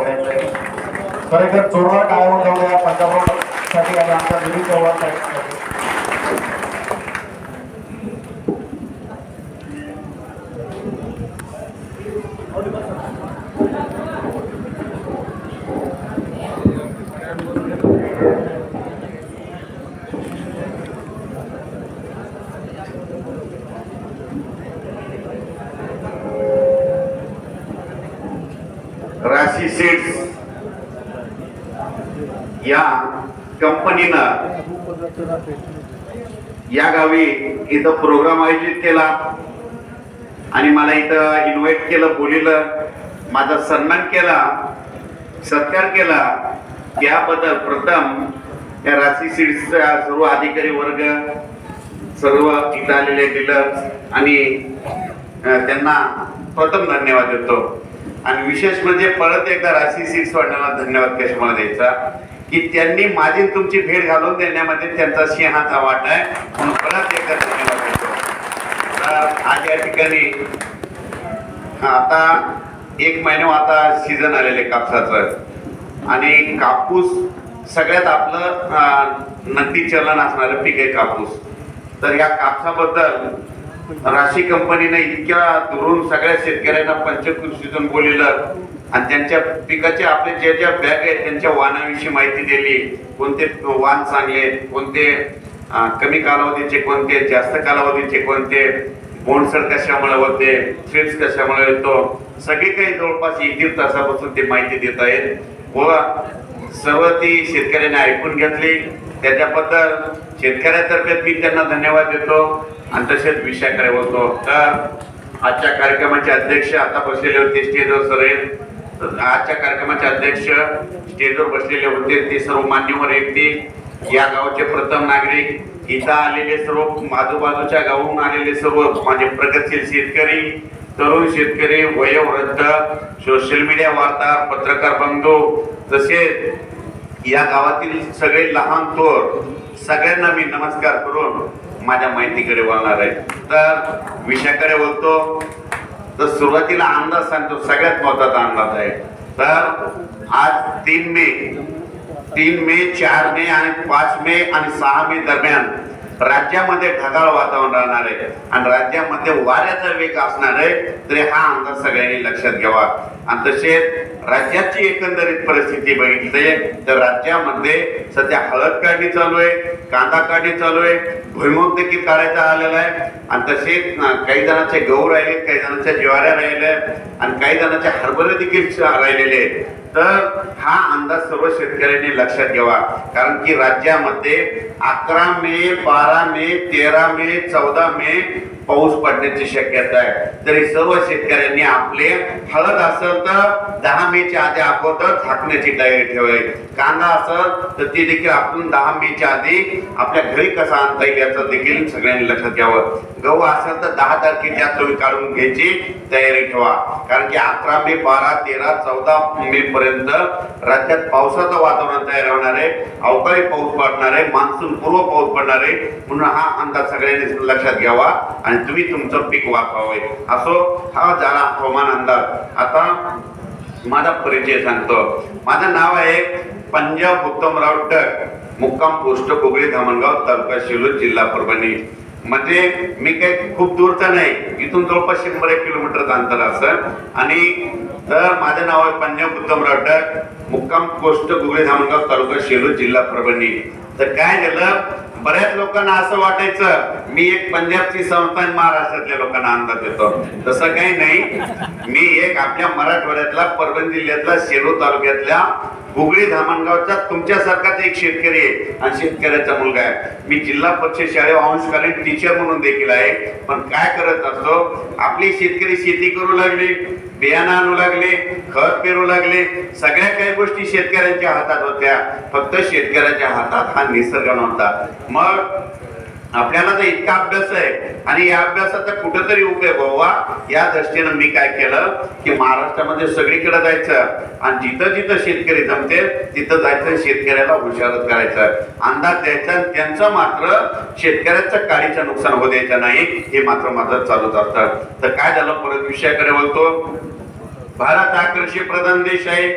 बघायचं आहे. खरेतर जोरदार टाळ्या होऊन जाऊ द्या पंजाब साठी आणि आमच्या दिल्ली चव्हाण साठी. राशी सीड्स या कंपनीनं या गावी इथं प्रोग्राम आयोजित केला आणि मला इथं इन्व्हाइट केलं, बोलिलं, माझा सन्मान केला, सत्कार केला. याबद्दल प्रथम या राशी सीड्सचा सर्व अधिकारी वर्ग, सर्व इथं आलेले डीलर्स आणि त्यांना प्रथम धन्यवाद देतो. आणि विशेष म्हणजे परत एकदा राशी सीड्स वाढण्याला धन्यवाद कशामुळे द्यायचा की त्यांनी माझी तुमची भेट घालून देण्यामध्ये त्यांचा सिंहाचा वाटा आहे, म्हणून परत एकदा धन्यवाद देतो. तर आज या ठिकाणी आता 1 महिना आता सीझन आलेले कापसाचं आणि कापूस सगळ्यात आपलं नगदी चलन असणारं पीक आहे कापूस. तर या कापसाबद्दल राशी कंपनीने इतक्या दुरून सगळ्या शेतकऱ्यांना पंचकृषीतून बोललेलं आणि त्यांच्या पिकाचे आपले जे ज्या बॅग आहेत त्यांच्या वाणाविषयी माहिती दिली. कोणते वाण चांगले, कोणते कमी कालावधीचे, कोणते जास्त कालावधीचे, कोणते बोंडसड कशामुळे होते, थ्रिप्स कशामुळे येतो, सगळी काही जवळपास 1-1.5 तासापासून ते माहिती देत आहेत व सर्व ती शेतकऱ्यांनी ऐकून घेतली. त्याच्याबद्दल शेतकऱ्यातर्फे मी त्यांना धन्यवाद देतो आणि तसेच विषयाकडे होतो. तर आजच्या कार्यक्रमाचे अध्यक्ष आता बसलेले होते स्टेजवर सर, आजच्या कार्यक्रमाचे अध्यक्ष स्टेजवर बसलेले होते ते सर्व मान्यवर व्यक्ती, या गावचे प्रथम नागरिक, इथं आलेले सर्व आजूबाजूच्या गावाहून आलेले सर्व माझे प्रगतशील शेतकरी, तरुण शेतकरी, वयोवृद्ध, सोशल मीडिया वार्ताहर, पत्रकार बंधू, तसेच या गावातील सगळे लहान थोर सगळ्यांना मी नमस्कार करून माझ्या माहितीकडे वळणार आहे. तर विषयाकडे बोलतो तर सुरुवातीला अंदाज सांगतो, सगळ्यात महत्वाचा अंदाज आहे. तर आज 3 मे, 4 मे आणि 5 मे आणि 6 मे दरम्यान राज्यामध्ये ढगाळ वातावरण राहणार आहे आणि राज्यामध्ये वाऱ्याचा वेग असणार आहे. तरी हा अंदाज सगळ्यांनी लक्षात घ्यावा. आणि तसेच राज्याची एकंदरीत परिस्थिती बघितली तर राज्यामध्ये सध्या हळद काढणी चालू आहे, कांदा काढणी चालू आहे, भुईमूग देखील काढायचा आलेला आहे आणि तसेच काही जणांचे गहू राहिले, काही जणांच्या ज्वाऱ्या राहिल्या आणि काही जणांचे हरभरे देखील राहिलेले आहेत. तर हा अंदाज सर्व शेतकऱ्यांनी लक्षात घ्यावा, कारण की राज्यामध्ये 11 मे, 12 मे, 13 मे, 14 मे पाऊस पडण्याची शक्यता आहे. तरी सर्व शेतकऱ्यांनी आपले हळद असेल तर 10 मेच्या आधी अगोदर झाकण्याची तयारी ठेवावी. कांदा असेल तर ती देखील आपण 10 मेच्या आधी आपल्या घरी कसा आणता येईल याचं देखील सगळ्यांनी लक्षात घ्यावं. गहू असेल तर 10 तारखेच्या तुम्ही काढून घ्यायची तयारी ठेवा, कारण की 11 मे, 12, 13, 14 मे पर्यंत राज्यात पावसाचं वातावरण तयार होणार आहे, अवकाळी पाऊस पडणार आहे, मान्सून पूर्व पाऊस पडणार आहे. म्हणून हा अंदाज सगळ्यांनी लक्षात घ्यावा आणि तुम्ही तुमचं पीक वापरावे. असो हा झाला हवामान अंदाज. आता माझा परिचय सांगतो. माझं नाव आहे पंजाब उत्तमराव टक, मुक्काम पोस्ट कोगळी धामणगाव, तालुका शिरूर, जिल्हा परभणी. म्हणजे मी काही खूप दूरचा नाही, इथून जवळपास 100 किलोमीटरचं अंतर असं. आणि तर माझं नाव आहे पंजाब उत्तमराव टक, मुक्काम पोस्ट कोगळी धामणगाव, तालुका शिरूर, जिल्हा परभणी. तर काय झालं, बऱ्याच लोकांना असं वाटायचं मी एक पंजाबची संस्था आणि महाराष्ट्रातल्या लोकांना अंदाज देतो. तसं काही नाही. मी एक आपल्या मराठवाड्यातला, परभणी जिल्ह्यातला, शिरूर तालुक्यातल्या कोगळी धामणगावचा तुमच्यासारखाच एक शेतकरी आहे आणि शेतकऱ्याचा मुलगा आहे. मी जिल्हा परिषद शाळेत अंशकालीन टीचर म्हणून देखील आहे. पण काय करत असतो, आपली शेतकरी शेती करू लागले, बियाणं आणू लागले, खत पेरू लागले, सगळ्या काही गोष्टी शेतकऱ्यांच्या हातात होत्या. फक्त शेतकऱ्याच्या हातात हा निसर्ग नव्हता. मग आपल्याला तर इतका अभ्यास आहे आणि या अभ्यासाचा कुठेतरी उपयोग व्हावा या दृष्टीनं मी काय केलं की महाराष्ट्रामध्ये सगळीकडे जायचं आणि जिथं जिथं शेतकरी जमते तिथं जायचं, शेतकऱ्याला हुशारच करायचं, अंदाज द्यायचा आणि त्यांचं मात्र शेतकऱ्याचं काळीचं नुकसान होऊ द्यायचं नाही, हे मात्र माझं चालूच असतं. तर काय झालं, परत विषयाकडे बोलतो. भारत हा कृषी प्रधान देश आहे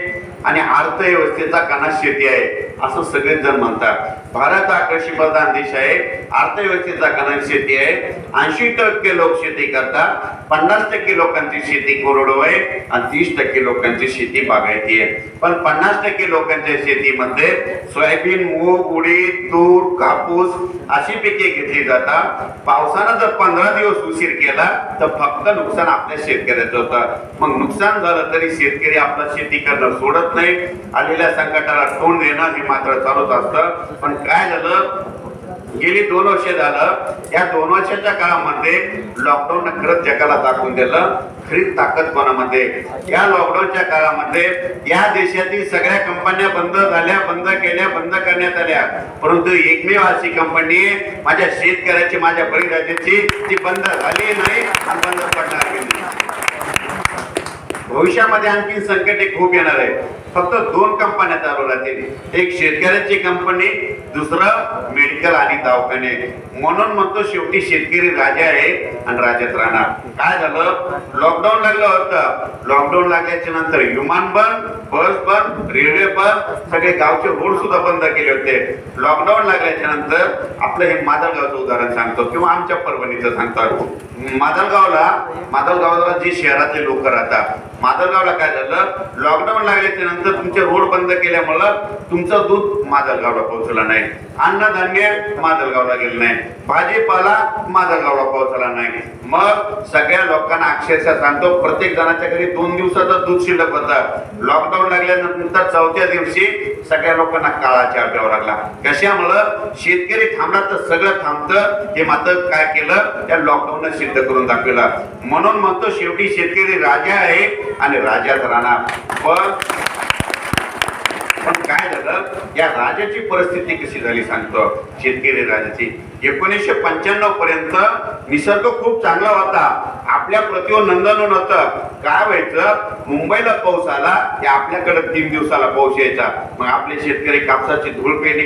आणि अर्थव्यवस्थेचा कणा शेती आहे असं सगळेच जण म्हणतात. भारत हा कृषी प्रधान देश आहे, अर्थव्यवस्थेचा कणा शेती आहे. 80% लोक शेती करतात, 50% लोकांची शेती कोरडवाहू आहे आणि 30% लोकांची शेती बागायती आहे. पण 50% लोकांच्या शेतीमध्ये सोयाबीन, मूग, उडीद, तूर, कापूस अशी पिके घेतली जातात. पावसानं जर 15 दिवस उशीर केला तर फक्त नुकसान आपल्या शेतकऱ्याचं होतं. मग नुकसान झालं तरी शेतकरी आपलं शेती करणं सोडत नाही. आलेल्या संकटाला तोंड देणं हे मात्र चालूच असतं. पण काय झालं, गेली 2 वर्ष झालं, या 2 वर्षाच्या काळामध्ये लॉकडाऊन खरंच जगाला दाखवून दिलं खरी ताकद कोणामध्ये. या लॉकडाऊनच्या काळामध्ये या देशातील सगळ्या कंपन्या बंद झाल्या, बंद केल्या, बंद करण्यात आल्या. परंतु एकमेव अशी कंपनी माझ्या शेतकऱ्याची, माझ्या बळीराजाची, ती बंद झाली नाही आणि बंद पडणार नाही. भविष्यामध्ये आणखी संकटे खूप येणार आहे. फक्त 2 कंपन्या चालू राहतील, एक शेतकऱ्याची कंपनी, दुसरं मेडिकल आणि दवाखाने. म्हणून म्हणतो शेवटी शेतकरी राजा आहे आणि राजाच राहणार. काय झालं, लॉकडाऊन लागलं होतं. लॉकडाऊन लागल्याच्या नंतर विमान बंद, बस बंद, रेल्वे बंद, सगळे गावचे रोड सुद्धा बंद केले होते. लॉकडाऊन लागल्याच्या नंतर आपलं हे माजलगावचं उदाहरण सांगतो किंवा आमच्या परभणीचं सांगतो. माजलगावला जे शहरातले लोक राहतात, माजलगावला काय झालं, लॉकडाऊन लागल्याच्या नंतर तुमचे रोड बंद केल्यामुळं तुमचं दूध माजलगावला पोहोचलं नाही, अन्नधान्य माजलगावला गेलं नाही, भाजीपाला माजलगावला पोहोचला नाही. मग सगळ्या लोकांना अक्षरशः सांगतो, प्रत्येक जणाच्या घरी 2 दिवसाचं दूध शिल्लक होतं. लॉकडाऊन लागल्यानंतर 4थ्या दिवशी सगळ्या लोकांना काळा चहा प्यावा लागला. कशामुळं, शेतकरी थांबला तर सगळं थांबतं. हे मात्र काय केलं, त्या लॉकडाऊन सिद्ध करून दाखवलं. म्हणून म्हणतो शेवटी शेतकरी राजा आहे आणि राजाच राहणार. पण काय झालं, या राजाची परिस्थिती कशी झाली सांगतो. शेतकरी राजाची 1995 पर्यंत निसर्ग खूप चांगला होता, आपल्या पृथ्वीवर नंदनवन होतं. काय व्हायचं, मुंबईला पाऊस आला की आपल्याकडे 3 दिवसाला पाऊस यायचा. मग आपले शेतकरी कापसाची धूळ पेरणी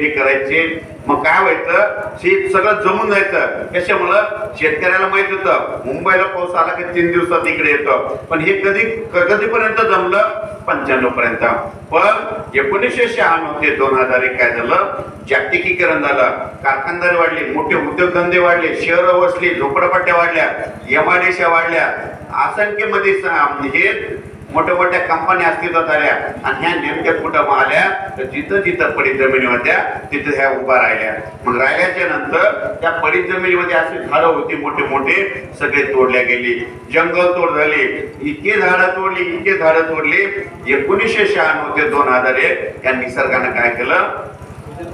करायचे. मग काय व्हायचं, शेत सगळं जमून जायचं. कशामुळं, शेतकऱ्याला माहित होतं मुंबईला पाऊस आला की 3 दिवसात इकडे येतो. पण हे कधीपर्यंत जमलं, 95 पर्यंत. पण 1996 ते 2001 काय झालं, जागतिकीकरण झालं, कारखानदारी वाढली, मोठे उद्योगधंदे वाढले, शहरं वसली, झोपडपट्ट्या वाढल्या, एमआयडीसी वाढल्या, असंख्य मध्ये हे मोठ्या मोठ्या कंपन्या अस्तित्वात आल्या. आणि ह्या नेमक्या कुठं आल्या, तर जिथं पडीत जमिनी होत्या तिथं ह्या उभा राहिल्या. मग राहिल्याच्या नंतर त्या पडीत जमिनीमध्ये अशी झाडं होती मोठे मोठे, सगळे तोडल्या गेली, जंगल तोड झाली, इतके झाडं तोडली. 1996 ते 2001 या निसर्गानं काय केलं,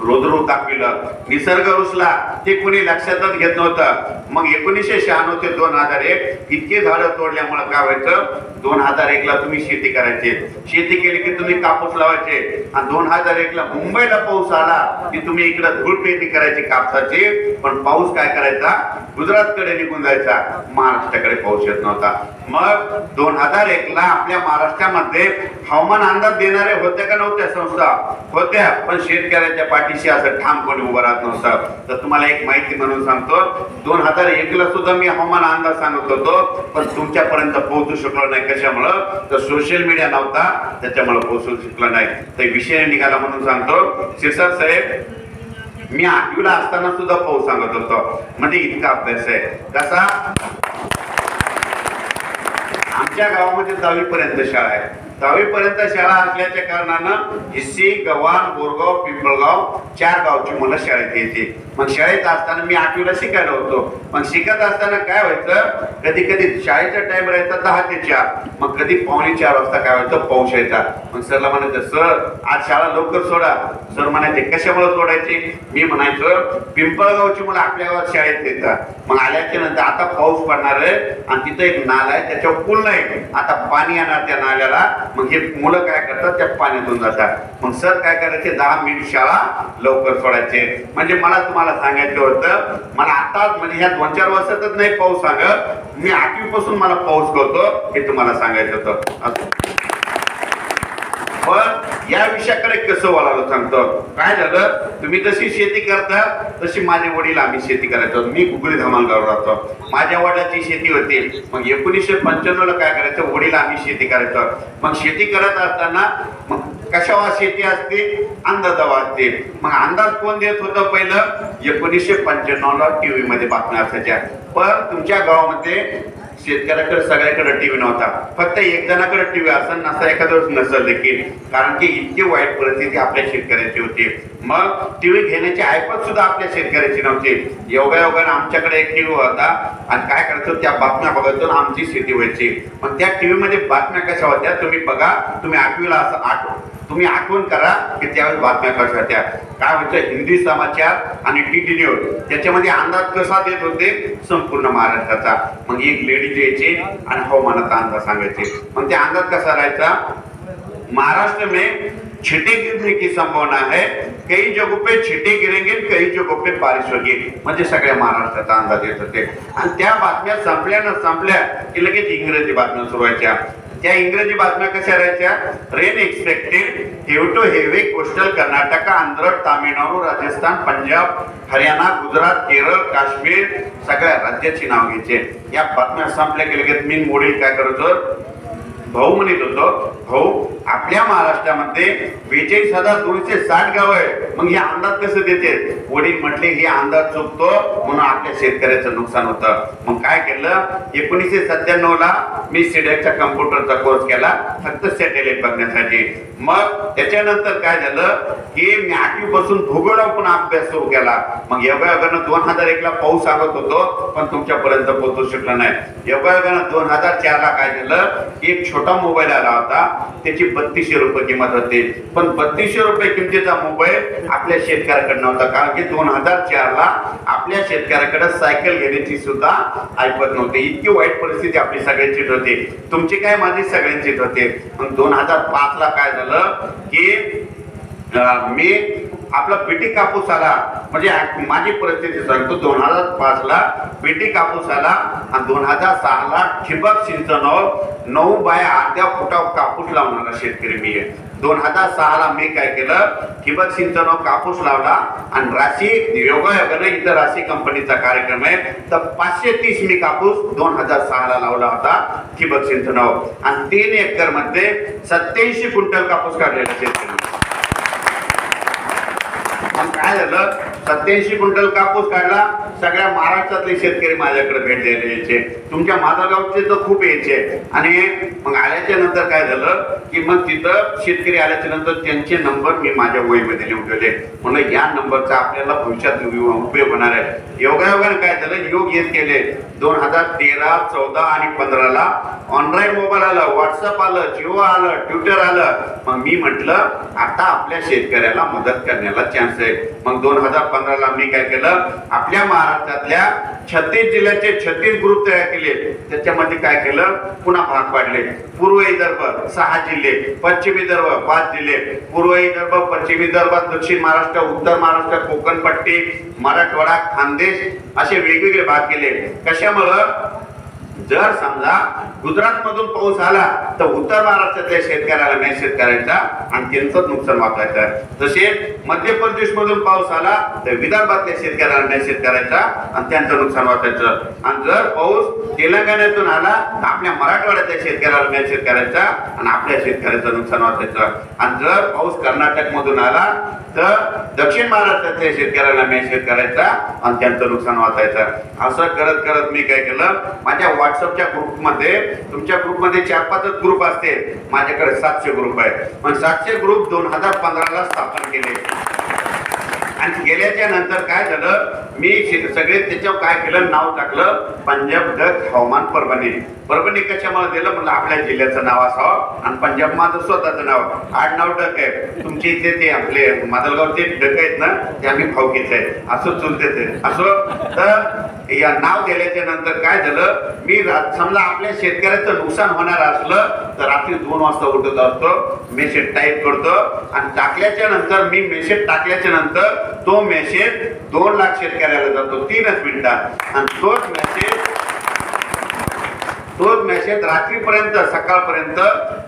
रोदरू दाखविलं. निसर्ग रुसला, ते कुणी लक्षातच घेत नव्हतं. मग 1996 ते 2001 इतके झाडं तोडल्यामुळे काय व्हायचं, 2001 ला तुम्ही शेती करायची, शेती केली की तुम्ही कापूस लावायचे. आणि 2001 ला मुंबईला पाऊस आला की तुम्ही इकडे धूळ पेरणी करायची कापसाची. पण पाऊस काय करायचा, गुजरातकडे निघून जायचा, महाराष्ट्राकडे पाऊस येत नव्हता. मग 2001 ला आपल्या महाराष्ट्रामध्ये हवामान अंदाज देणारे होते का नव्हत्या संस्था होत्या, पण शेतकऱ्याच्या पाठीशी असं ठाम कोणी उभं राहत नव्हतं. तर तुम्हाला एक माहिती म्हणून सांगतो, 2001 ला सुद्धा मी हवामान अंदाज सांगत होतो, पण तुमच्यापर्यंत पोहोचू शकलो नाही. कशामुळं, तर सोशल मीडिया नव्हता, त्याच्यामुळे पोहोचू शकलो नाही. तर विषय निघाला म्हणून सांगतो. शिरसाट साहेब, मी 8वीला असताना सुद्धा पाऊस सांगत होतो, म्हणजे इतका अभ्यास आहे. कसा, आमच्या गावामध्ये 10वी पर्यंत शाळा आहे. 10वी पर्यंत शाळा असल्याच्या कारणानं हिस्सी, गव्हाण, बोरगाव, पिंपळगाव 4 गावची मुलं शाळेत यायची. मग शाळेत असताना मी 8वीला शिकायला होतो. मग शिकत असताना काय व्हायचं, कधी कधी शाळेचा टाइम राहायचा 10 ते 4, मग कधी 3:45 वाजता काय व्हायचं, पाऊस यायचा. मग सरला म्हणायचं, सर आज शाळा लवकर सोडा. सर म्हणायचे, कशामुळे सोडायची. मी म्हणायचं, पिंपळगावची मुलं आपल्या गावात शाळेत येतात. मग आल्याच्या नंतर आता पाऊस पडणार आहे आणि तिथं एक नाला आहे, त्याच्यावर पूल नाही, आता पाणी येणार त्या नाल्याला. मग हे मुलं काय करतात, त्या पाण्यातून जातात. मग सर काय करायचे, 10 मिनिट शाळा लवकर सोडायचे. म्हणजे मला तुम्हाला सांगायचं होतं, मला आता म्हणजे ह्या 2-4 वर्षातच नाही पाऊस सांगत, मी 8वी पासून मला पाऊस करतो हे तुम्हाला सांगायचं होतं. पण या विषयाकडे कसं वळालं सांगतो. काय झालं, तुम्ही जशी शेती करता तशी माझे वडील आम्ही शेती करायचो. मी गुगळी धमालगाव राहतो, माझ्या वडिलांची शेती होती. मग 1995 ला काय करायचं, वडील आम्ही शेती करायचो. मग शेती करत असताना मग कशावर शेती असते, अंदाजावर असते. मग अंदाज कोण देत होतं पहिलं, 1995 ला टीव्ही मध्ये बातम्या असायच्या. पण तुमच्या गावामध्ये शेतकऱ्याकडे सगळ्याकडे टीव्ही नव्हता, फक्त एक जणाकडे टीव्ही असेल नसा, एखाद्या नसेल देखील, कारण की इतकी वाईट परिस्थिती आपल्या शेतकऱ्याची होती. मग टीव्ही घेण्याची ऐपत सुद्धा आपल्या शेतकऱ्याची नव्हती. योगायोगाने आमच्याकडे एक टीव्ही होता आणि काय करायचं, त्या बातम्या बघायचो आणि आमची शेती व्हायची. मग त्या टीव्ही मध्ये बातम्या कशा होत्या तुम्ही बघा, तुम्ही आठवीला असं तुम्ही आठवण करा की त्यावेळेस बातम्या कशा होत्या. काय व्हायचं, हिंदी समाचार आणि टीटी न्यूज, त्याच्यामध्ये अंदाज कसा देत होते, संपूर्ण महाराष्ट्राचा. मग एक लेडीज यायची आणि हवामानाचा अंदाज सांगायचे. मग ते अंदाज कसा राहायचा, महाराष्ट्र में छींटे गिरने की संभावना है, कई जगहों पे छींटे गिरेंगे, कई जगहों पे बारिश होगी. म्हणजे सगळ्या महाराष्ट्राचा अंदाज येत होते. आणि त्या बातम्या संपल्या की लगेच इंग्रजी बातम्या सुरू व्हायच्या. त्या इंग्रजी बातम्या कशा राहायच्या, rain expected, have to heavy coastal Karnataka, Andhra, Tamil Nadu, Rajasthan, Punjab, Haryana, Gujarat, Kerala, Kashmir, सगळ्या राज्याची नाव घ्यायचे. या बातम्या संपल्या की लगेच मी वडील काय करतो, भाऊ म्हणत होतो, भाऊ आपल्या महाराष्ट्रामध्ये 42,260 गाव आहे, मग हे अंदाज कसं देते. वडील म्हटले हे अंदाज चुकतो म्हणून आपल्या शेतकऱ्याचं नुकसान होतं. मग काय केलं, 1997 ला मी सीडॅकचा कम्प्युटरचा कोर्स केला, फक्त सॅटेलाइट बघण्यासाठी. मग त्याच्यानंतर काय झालं की मी 8वी पासून भूगोलावर पण अभ्यास सुरू केला. मग योगायोगानं 2001 ला पाऊस सांगत होतो, पण तुमच्यापर्यंत पोहोचू शकला नाही. योगायोगानं 2004 ला काय झालं, एक छोटा मोबाईल आला होता, त्याची 3200 रुपये किंमत होती. पण 3200 रुपये किमतीचा मोबाईल आपल्या शेतकऱ्याकडे नव्हता, कारण की 2004 ला आपल्या शेतकऱ्याकडे सायकल घेण्याची सुद्धा ऐपत नव्हती. इतकी वाईट परिस्थिती आपली सगळ्यांचीच होती, तुमची काय माझी सगळ्यांचीच होते. मग 2005 ला काय झालं की मी आपला बीटी कापूस आला, म्हणजे माझी परिस्थिती सांगतो. 2005 ला बीटी कापूस आला आणि 2006 ला ठिबक सिंचनावर 9 बाय 8 फुटावर कापूस लावणारा शेतकरी मी आहे. 2006 ला मी काय केलं, ठिबक सिंचनावर कापूस लावला आणि राशी योगायोगाने इथं राशी कंपनीचा कार्यक्रम आहे, तर 530 मी कापूस 2006 ला लावला होता ठिबक सिंचनावर. आणि 3 एकर मध्ये 87 क्विंटल कापूस काढलेला शेतकरी. काय झालं, 87 क्विंटल कापूस काढला. सगळ्या महाराष्ट्रातले शेतकरी माझ्याकडे भेट द्यायला यायचे, तुमच्या माधवगावचे तर खूप यायचे. आणि मग आल्याच्या नंतर काय झालं की मग तिथं शेतकरी आल्याच्या नंतर त्यांचे नंबर मी माझ्या वहीमध्ये लिहून ठेवले. म्हणलं या नंबरचा आपल्याला भविष्यात उपयोग होणार आहे. योगायोगाने काय झालं, योग येत केले. 2013, 14 आणि 15 ला ऑनलाईन मोबाईल आलं, व्हॉट्सअप आलं, जिओ आलं, ट्विटर आलं. मग मी म्हटलं आता आपल्या शेतकऱ्याला मदत करण्याला चान्स आहे. मग 2015 ला मी काय केलं, आपल्या महाराष्ट्रातल्या 36 जिल्ह्याचे 36 ग्रुप तयार केले. त्याच्यामध्ये काय केलं, पुन्हा भाग पाडले. पूर्व विदर्भ 6 जिल्हे, पश्चिम विदर्भ 5 जिल्हे, पूर्व विदर्भ, पश्चिम विदर्भ, दक्षिण महाराष्ट्र, उत्तर महाराष्ट्र, कोकण पट्टी, मराठवाडा, खानदेश असे वेगवेगळे भाग केले. कशामुळं, जर समजा गुजरात मधून पाऊस आला तर उत्तर महाराष्ट्रातल्या शेतकऱ्याला मेसेज करायचा आणि त्यांचं नुकसान वाचायचं. तसेच मध्य प्रदेश मधून पाऊस आला तर विदर्भातल्या शेतकऱ्याला मेसेज करायचा आणि त्यांचं नुकसान वाचायचं. आणि जर पाऊस तेलंगणातून आला तर आपल्या मराठवाड्यातल्या शेतकऱ्याला मेसेज करायचा आणि आपल्या शेतकऱ्याचं नुकसान वाचायचं. आणि जर पाऊस कर्नाटक मधून आला तर दक्षिण महाराष्ट्रातल्या शेतकऱ्याला मेसेज करायचा आणि त्यांचं नुकसान वाचायचं. असं करत करत मी काय केलं, माझ्या व्हॉट्सअपच्या ग्रुपमध्ये, तुमच्या ग्रुपमध्ये 4-5 ग्रुप असते, माझ्याकडे 700 ग्रुप आहे. पण 700 ग्रुप 2015 ला स्थापन केले. आणि गेल्याच्या नंतर काय झालं, मी सगळे त्याच्यावर काय केलं, नाव टाकलं पंजाब डक हवामान परभणी. परभणी कशामुळे दिलं, म्हणलं आपल्या जिल्ह्याचं नाव असावं आणि पंजाब माझं स्वतःचं नाव. आडनाव डक आहे. तुमचे इथे ते आपले मादलगावचे डक आहेत ना, ते आम्ही भावकीचे आहेत, असं चुलते असं. तर या नाव दिल्याच्या नंतर काय झालं, मी समजा आपल्या शेतकऱ्याचं नुकसान होणार असलं तर रात्री 2 वाजता उठत असतो, मेसेज टाईप करतो आणि टाकल्याच्या नंतर मी मेसेज टाकल्याच्या नंतर तो मेसेज 2 लाख शेतकऱ्याला जातो 3च मिनिटात. आणि तोच मेसेज तोच मेसेज रात्रीपर्यंत सकाळपर्यंत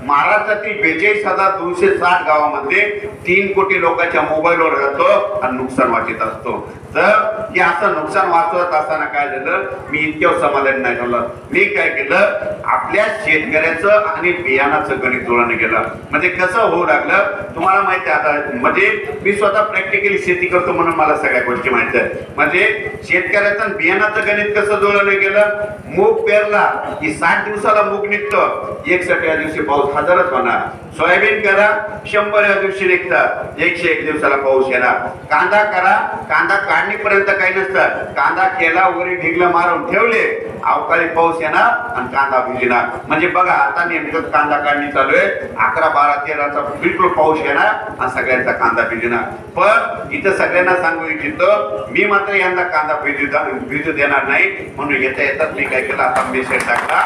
महाराष्ट्रातील 42,260 गावामध्ये 3 कोटी लोकांच्या मोबाईलवर जातो आणि नुकसान वाचत असतो. तर हे असं नुकसान वाचवत असताना काय झालं, मी इतक्या समाधान नाही झालं. मी काय केलं, आपल्या शेतकऱ्याचं आणि बियाणाचं गणित जुळवणं केलं. म्हणजे कसं होऊ लागलं तुम्हाला माहिती आहे. आता म्हणजे मी स्वतः प्रॅक्टिकली शेती करतो म्हणून मला सगळ्या गोष्टी माहिती आहेत. म्हणजे शेतकऱ्याचं आणि बियाणाचं गणित कसं जुळवणं गेलं, मूग पेरला की 60 दिवसाला मूग निघतो, 61 दिवशी पाऊस हजारच होणार. सोयाबीन करा 100 दिवशी निघतात, 101 दिवसाला पाऊस येणार. कांदा करा, कांदा काढणीपर्यंत काही नसतं, कांदा केला वरी ढिगलं मारून ठेवले, अवकाळी पाऊस येणार आणि कांदा भिजणार. म्हणजे बघा आता नेमकं कांदा काढणी चालू आहे, 11, 12, 13चा बिलकुल पाऊस येणार आणि सगळ्यांचा कांदा भिजणार. पण इथं सगळ्यांना सांगू इच्छितो, मी मात्र यंदा कांदा भिजू देणार नाही. म्हणून येतात मी काय केलं, आता मेसेज टाकला,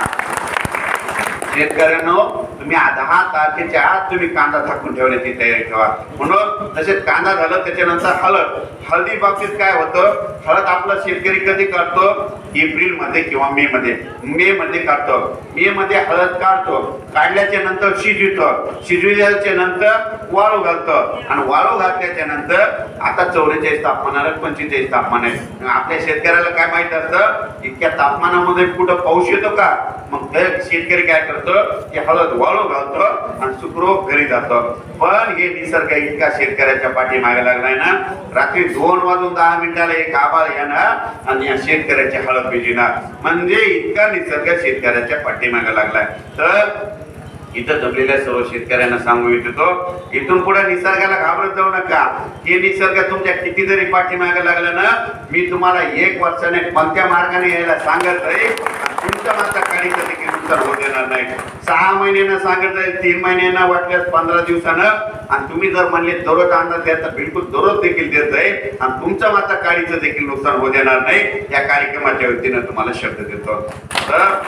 शेतकऱ्यांनो तुम्ही 10 तारखेच्या आत तुम्ही कांदा झाकून ठेवण्याची तयारी ठेवा. म्हणून तसेच कांदा झालं त्याच्यानंतर हळदी बाबतीत काय होतं, हळद आपला शेतकरी कधी काढतो, एप्रिल मध्ये किंवा मे मध्ये काढतो. मे मध्ये हळद काढतो, काढल्याच्या नंतर शिजवतो, शिजविल्याच्या नंतर वाळू घालतो आणि वाळू घातल्याच्या नंतर आता 44 तापमानाला 45 तापमान आहे. आपल्या शेतकऱ्याला काय माहित असतं, इतक्या तापमानामध्ये कुठं पाऊस येतो का. मग शेतकरी काय करतो, की हळद वाळू घालतो आणि सुखरूप घरी जातो. पण हे निसर्ग इतका शेतकऱ्याच्या पाठीमागे लागलाय ना, रात्री 2:10 एक आभाळ येणार आणि या शेतकऱ्याची हळद भिजणार. म्हणजे इतका निसर्ग शेतकऱ्याच्या पाठीमागे लागलाय. तर इथं जमलेल्या सर्व शेतकऱ्यांना सांगू इच्छितो, इथून पुढे निसर्गाला घाबरत जाऊ नका. हे निसर्ग तुमच्या किती जरी पाठीमागे लागलं ना, मी तुम्हाला 1 वर्षाने कोणत्या मार्गाने यायला सांगत आहे, तुमच्या मात्र काळीचं देखील नुकसान होऊ देणार नाही. 6 महिन्यानं सांगत आहे, 3 महिन्यांना वाटल्यास 15 दिवसानं, आणि तुम्ही जर म्हणले दररोज अंदाज द्या तर बिलकुल दररोज देखील देत आहे आणि तुमच्या मात्र काळीचं देखील नुकसान होऊ देणार नाही. या कार्यक्रमाच्या वतीनं तुम्हाला शब्द देतो. तर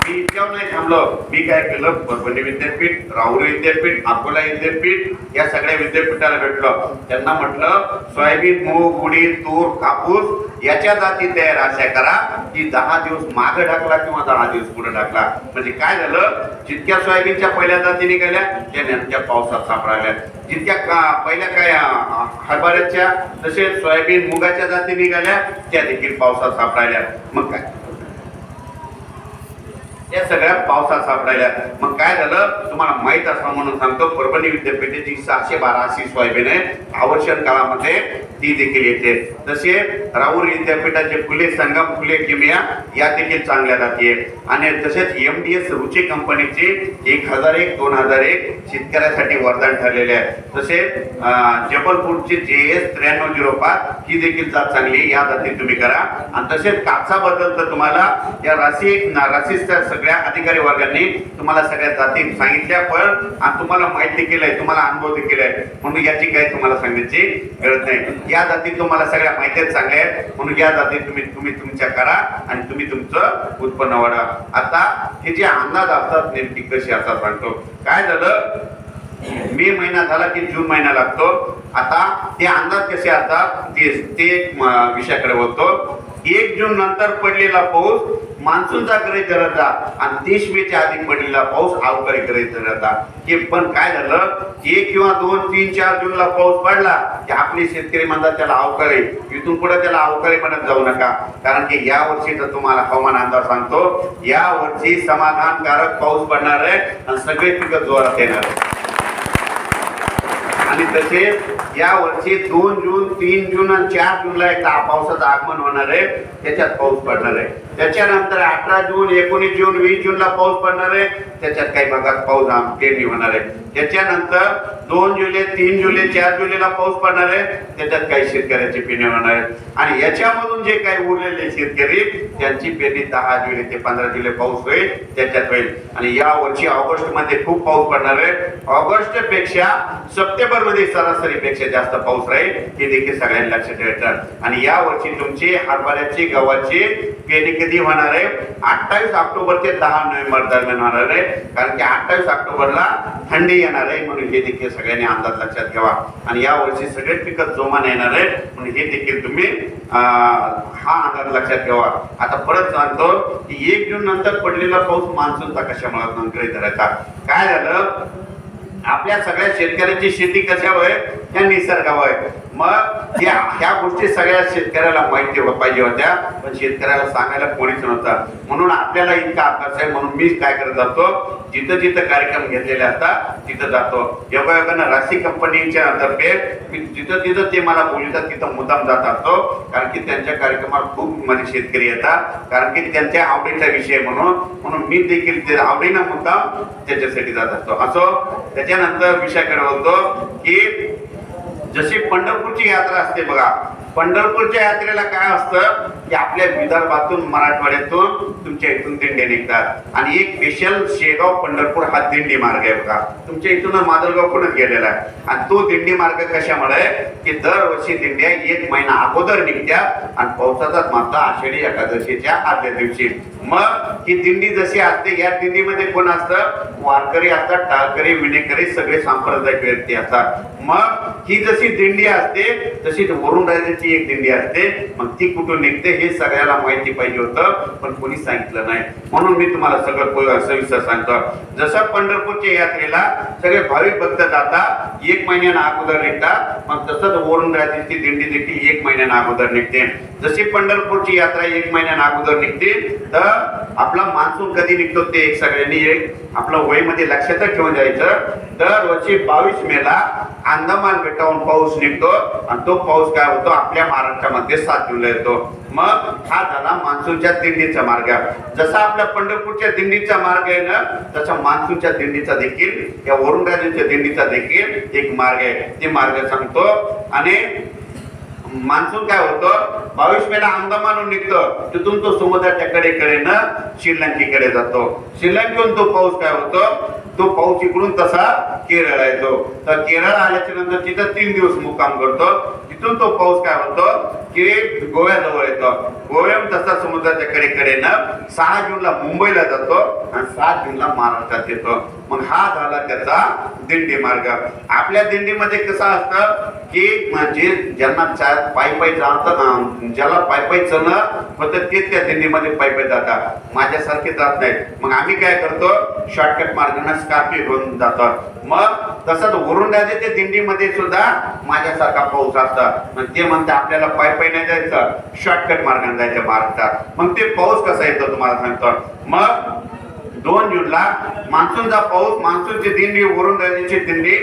मी इतक्यावर नाही थांबलो, मी काय केलं, परभणी विद्यापीठ, राहुरी विद्यापीठ, अकोला विद्यापीठ या सगळ्या विद्यापीठाला भेटलो. त्यांना म्हटलं सोयाबीन, मूग, उडीद, तूर, कापूस याच्या जाती तयार अशा करा की 10 दिवस मागे ढकला किंवा 10 दिवस पुढे ढकला. म्हणजे काय झालं, जितक्या सोयाबीनच्या पहिल्या जाती निघाल्या त्या नेमक्या पावसात सापडाल्या, जितक्या पहिल्या काय हरभऱ्याच्या तसेच सोयाबीन मुगाच्या जाती निघाल्या त्या देखील पावसात सापडायल्या. मग काय या सगळ्या पावसात सापडायला. मग काय झालं तुम्हाला माहित असं म्हणून सांगतो, परभणी विद्यापीठाची 612 अशी सोयाबीन आहे, आवर्षण काळामध्ये ती देखील येते. तसे राहुरी विद्यापीठाचे फुले संगम, फुले किमिया या देखील चांगल्या जाती आहे. आणि तसेच MDS रुची कंपनीचे 1001, 2001 शेतकऱ्यासाठी वरदान ठरलेले आहे. तसेच जबलपूरची JS 9305 ही देखील जात चांगली, या जाती तुम्ही करा. आणि तसेच कापसाबद्दल तर तुम्हाला या राशीच्या सगळ्या अधिकारी वर्गांनी तुम्हाला सगळ्या जाती सांगितल्या, पण तुम्हाला माहिती देखील आहे, तुम्हाला अनुभव देखील आहे, म्हणून याची काही तुम्हाला सांगण्याची गरज नाही. या जाती तुम्हाला सगळ्या माहिती चांगल्या आहेत, म्हणून या जाती तुम्ही तुमच्या करा आणि तुम्ही तुमचं उत्पन्न वाढवा. आता हे जे अंदाज असतात नेमकी कशी असतात सांगतो. काय झालं, मे महिना झाला की जून महिना लागतो. आता ते अंदाज कसे असतात ते विषयाकडे बोलतो. 1 जून नंतर पडलेला पाऊस मान्सूनचा गृहीत धरत जा आणि 30 मेच्या आधी पडलेला पाऊस अवकाळी गृहीत धरत जा. हे पण काय झालं, 1 किंवा 2, 3, 4 जूनला पाऊस पडला की आपले शेतकरी म्हणतात त्याला अवकाळी. इथून पुढे त्याला अवकाळी म्हणत जाऊ नका, कारण की या वर्षीचा तुम्हाला हवामान अंदाज सांगतो, या वर्षी समाधानकारक पाऊस पडणार आहे आणि सगळे पिकं जोरात येणार आहे. आणि तसेच या वर्षी 2 जून, 3 जून आणि 4 जूनला एक पावसाचं आगमन होणार आहे, त्याच्यात पाऊस पडणार आहे. त्याच्यानंतर 18 जून, 19 जून, 20 जूनला पाऊस पडणार आहे, त्याच्यात काही भागात पाऊस पेरणी होणार आहे. त्याच्यानंतर 2 जुलै, 3 जुलै, 4 जुलैला पाऊस पडणार आहे, त्याच्यात काही शेतकऱ्याची पेरणी होणार आहे. आणि याच्यामधून जे काही उरलेले शेतकरी त्यांची पेरणी 10 जुलै ते 15 जुलै पाऊस होईल, त्याच्यात होईल. आणि या वर्षी ऑगस्ट मध्ये खूप पाऊस पडणार आहे. ऑगस्ट पेक्षा सप्टेंबर मध्ये सरासरीपेक्षा जास्त पाऊस राहील, हे देखील सगळ्यांनी लक्षात ठेवायचं. आणि या वर्षी तुमची हरभऱ्याची, गव्हाची पेरणी कधी होणार आहे? 28 ऑक्टोबर ते 10 नोव्हेंबर दरम्यान होणार आहे. कारण की 28 ऑक्टोबरला थंडी येणार आहे, म्हणून हे देखील सगळ्यांनी अंदाज लक्षात घ्यावा. आणि या वर्षी सगळे पिकं जोमाने येणार आहे, म्हणून हे देखील तुम्ही हा अंदाज लक्षात ठेवा. आता परत सांगतो की 1 जून नंतर पडलेला पाऊस मान्सूनचा कशामुळे गृहीत धरायचा. काय झालं, आपल्या सगळ्या शेतकऱ्याची शेती कशावर आहे? या निसर्गावर आहे. मग ह्या गोष्टी सगळ्या शेतकऱ्याला माहिती पाहिजे होत्या, पण शेतकऱ्याला सांगायला कोणीच नव्हतं. म्हणून आपल्याला इतका अभ्यास आहे, म्हणून मी काय करत जातो, जिथं जिथं कार्यक्रम घेतलेले असतात तिथं जातो. योगायोगानं राशी कंपनीच्या तर्फे मी जिथं तिथं ते मला बोलतात तिथं मुद्दाम जात असतो. कारण की त्यांच्या कार्यक्रमात खूप माझे शेतकरी येतात, कारण की त्यांच्या आवडीचा विषय म्हणून मी देखील ते आवडीनं मुद्दाम त्याच्यासाठी जात असतो. असो, त्याच्यानंतर विषयाकडे बोलतो की जशी पंढरपूरची यात्रा असते बघा, पंढरपूरच्या यात्रेला काय असतं की आपल्या विदर्भातून मराठवाड्यातून तुमच्या इथून दिंड्या निघतात आणि एक स्पेशल शेगाव पंढरपूर हा दिंडी मार्ग आहे बघा. तुमच्या इथून मादलगाव कोणच गेलेला आहे आणि तो दिंडी मार्ग कशामुळे की दरवर्षी दिंड्या 1 महिना अगोदर निघत्या आणि पावसाचा मात्र आषाढी एकादशीच्या आदल्या दिवशी. मग ही दिंडी जशी असते, या दिंडीमध्ये कोण असतं? वारकरी असतात, टाळकरी, विणेकरी, सगळे सांप्रदायिक व्यक्ती असतात. मग ही जशी दिंडी असते तशी वरुण राजाची एक दिंडी असते. मग ती कुठून निघते हे सगळ्याला माहिती पाहिजे होतं, पण कोणी सांगितलं नाही. म्हणून मी तुम्हाला सगळं सविस्तर सांगतो. जसं पंढरपूरच्या यात्रेला सगळे भाविक भक्त जातात, 1 महिन्यानं अगोदर निघतात, मग तसंच वरुण राजाची दिंडी देखील 1 महिन्यानं अगोदर निघते. जशी पंढरपूरची यात्रा 1 महिन्यानं अगोदर निघते, तर आपला मान्सून कधी निघतो ते एक सगळ्यांनी आपलं वहीमध्ये लक्षात ठेवून द्यायचं. दरवर्षी 22 मेला अंदमान बेटावरून पाऊस निघतो आणि तो पाऊस काय होतो आपल्या महाराष्ट्रामध्ये 7 जूनला येतो. मग हा झाला मान्सूनच्या दिंडीचा मार्ग. जसा आपल्या पंढरपूरच्या दिंडीचा मार्ग आहे ना, तसा मान्सूनच्या दिंडीचा देखील, या वरुण राजाच्या दिंडीचा देखील एक मार्ग आहे. ते मार्ग सांगतो. आणि मान्सून काय होतं, 22 मेला अंदमानहून निघतो, तिथून तो समुद्राच्या कडेकडेनं श्रीलंकेकडे जातो. श्रीलंकेहून तो पाऊस काय होतो, तो पाऊस इकडून तसा केरळला येतो. तर केरळ आल्याच्या नंतर तिथं 3 दिवस मुक्काम करतो. तिथून तो पाऊस काय होतो की गोव्याजवळ येतो. गोव्याहून तसा समुद्राच्या कडेकडेनं 6 जूनला मुंबईला जातो आणि 7 जूनला महाराष्ट्रात येतो. मग हा झाला त्याचा दिंडी मार्ग. आपल्या दिंडीमध्ये कसं असतं की म्हणजे ज्यांना पायी जाणतं, ज्याला पायी चलणं होतं ते त्या दिंडीमध्ये पायी जातात, माझ्यासारखे जात नाहीत. मग आम्ही काय करतो, शॉर्टकट मार्गाने स्कॉर्पिओ घेऊन जातो. मग तसंच वरुण राजाच्या दिंडीमध्ये सुद्धा माझ्यासारखा पाऊस असतात. मग ते म्हणते आपल्याला पायी नाही जायचं, शॉर्टकट मार्गाने जायचं महाराष्ट्रात. मग ते पाऊस कसा येतो तुम्हाला सांगतो. मग 2 जूनला मान्सूनचा पाऊस, मान्सूनची दिंडी, वरुण राजाची दिंडी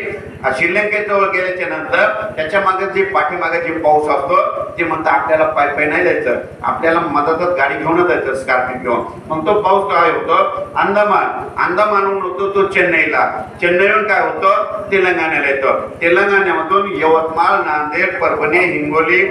श्रीलंकेजवळ गेल्याच्या नंतर त्याच्या मागे जे पाठीमागे जे पाऊस असतो ते म्हणतं आपल्याला पायी नाही जायचं, आपल्याला मदतच गाडी घेऊनच जायचं, स्कॉर्पिओ घेऊन. मग तो पाऊस काय होतो, अंदमानहून होतो तो चेन्नईला, चेन्नईहून काय होतं तेलंगणाला येतो, तेलंगणामधून यवतमाळ, नांदेड, परभणी, हिंगोली,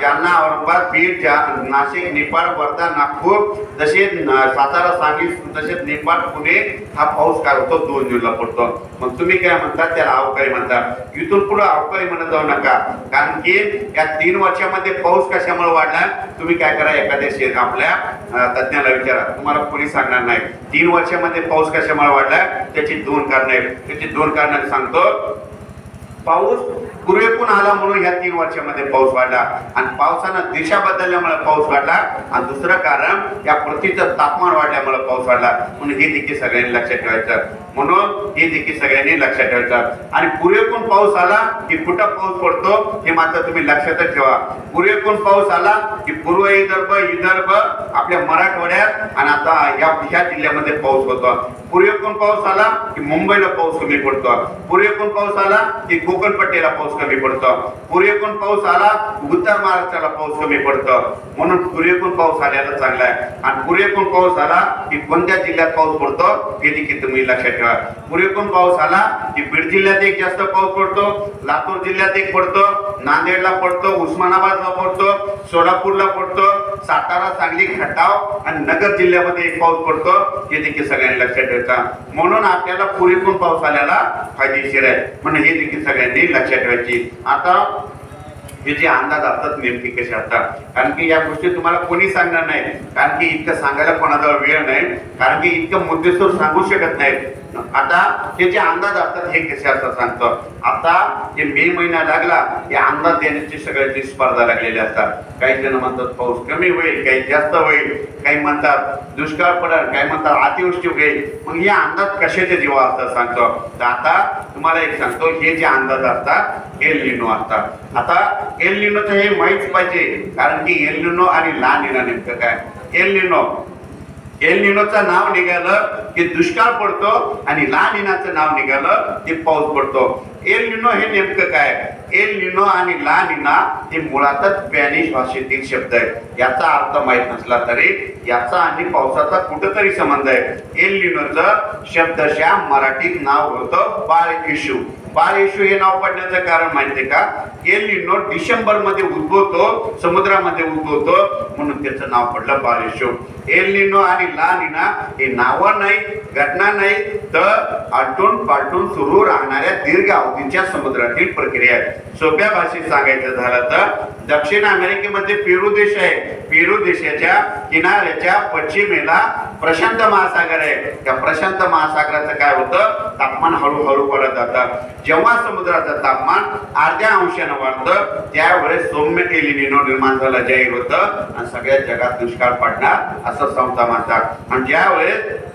जालना, औरंगाबाद, बीड, नाशिक, निपाड, वर्धा, नागपूर, तसेच सातारा, सांगली, तसेच निपाड, पुणे हा पाऊस काय होतो 2 जूनला पडतो. मग तुम्ही काय म्हणतात, त्याला अवकाळी म्हणतात. इथून पुढे अवकाळी म्हणत जाऊ नका, कारण की या 3 वर्षामध्ये पाऊस कशामुळे वाढला. तुम्ही काय करा, एखाद्या आपल्या तज्ञाला विचारा, तुम्हाला कोणी सांगणार नाही. 3 वर्षामध्ये पाऊस कशामुळे वाढला त्याची 2 कारणे आहेत. त्याची 2 कारणे सांगतो. पाऊस पूर्वेकडून आला म्हणून ह्या 3 वर्षामध्ये पाऊस वाढला आणि पावसानं दिशा बदलल्यामुळे पाऊस वाढला. आणि दुसरं कारण या पृथ्वीचं तापमान वाढल्यामुळे पाऊस वाढला. म्हणून हे देखील सगळ्यांनी लक्षात ठेवायचं. आणि पूर्वेकडून पाऊस आला की कुठं पाऊस पडतो हे मात्र तुम्ही लक्षातच ठेवा. पूर्वेकडून पाऊस आला की पूर्व विदर्भ आपल्या मराठवाड्यात आणि आता ह्या जिल्ह्यामध्ये पाऊस होतो. पूर्वेकडून पाऊस आला की मुंबईला पाऊस कमी पडतो. पूर्वेकडून पाऊस आला की कोकण पट्टीला पाऊस कमी पडतो. पूर्वेकडून पाऊस आला उत्तर महाराष्ट्राला पाऊस कमी पडतो. म्हणून पूर्वेकडून पाऊस आल्याला चांगला आहे. आणि पूर्वेकडून पाऊस आला की कोणत्या जिल्ह्यात पाऊस पडतो हे देखील तुम्ही लक्षात ठेवा. पूर्वेकडून पाऊस आला की बीड जिल्ह्यात एक जास्त पाऊस पडतो, लातूर जिल्ह्यात एक पडतो, नांदेडला पडतो, उस्मानाबादला पडतो, सोलापूरला पडतो, सातारा, सांगली, खटाव आणि नगर जिल्ह्यामध्ये एक पाऊस पडतो. हे देखील सगळ्यांनी लक्षात ठेवायचा. म्हणून आपल्याला पूर्वेकडून पाऊस आल्याला फायदेशीर आहे, म्हणून हे देखील सगळ्यांनी लक्षात ठेवायची. आता हे जे अंदाज असतात नेमके कसे असतात, कारण की या गोष्टी तुम्हाला कोणी सांगणार नाही, कारण की इतकं सांगायला कोणाजवळ वेळ नाही, कारण की इतकं मुद्देसूद सांगू शकत नाही. आता हे जे अंदाज असतात हे कसे असतात सांगतो. आता जे मे महिना लागला हे अंदाज देण्याची सगळ्याची स्पर्धा लागलेली असतात. काही जण म्हणतात पाऊस कमी होईल, काही जास्त होईल, काही म्हणतात दुष्काळ पडेल, काही म्हणतात अतिवृष्टी होईल. मग हे अंदाज कशाचे जेव्हा असतात सांगतो. तर आता तुम्हाला एक सांगतो, हे जे अंदाज असतात एल निनो असतात. आता एल निनोचं हे माहीत पाहिजे, कारण की एल निनो आणि ला निना नेमकं काय. एल निनोचं नाव निघालं की दुष्काळ पडतो आणि ला निनाचं नाव निघालं की पाऊस पडतो. एल निनो हे नेमकं काय. एल निनो आणि ला निना हे मुळातच स्पॅनिश भाषेतील शब्द आहे. याचा अर्थ माहित नसला तरी याचा आणि पावसाचा कुठेतरी संबंध आहे. एल निनोचं शब्दशः मराठीत नाव होतं बाळ येशू. बाळ येशू हे नाव पडण्याचं कारण माहितीये का. एल निनो डिसेंबर मध्ये उद्भवतो, समुद्रामध्ये उद्भवतो, म्हणून त्याचं नाव पडलं बाळ येशू. एल निनो आणि ला निना हे नावं नाही, घटना नाही, तर आलटून पालटून सुरू राहणाऱ्या दीर्घ अवधीच्या समुद्रातील प्रक्रिया आहे. सोप्या भाषेत सांगायचं झालं तर दक्षिण अमेरिकेमध्ये पेरू देश आहे. पेरू देशाच्या किनाऱ्याच्या पश्चिमेला प्रशांत महासागर आहे. त्या प्रशांत महासागराचं काय होतं, तापमान हळूहळू वाढत जातं. जेव्हा समुद्राचं तापमान अर्ध्या अंशानं वाढतं त्यावेळेस सौम्य एल निनो निर्माण झालं जाहीर होतं आणि सगळ्या जगात दुष्काळ पडणार असं संस्था म्हणतात. आणि ज्यावेळेस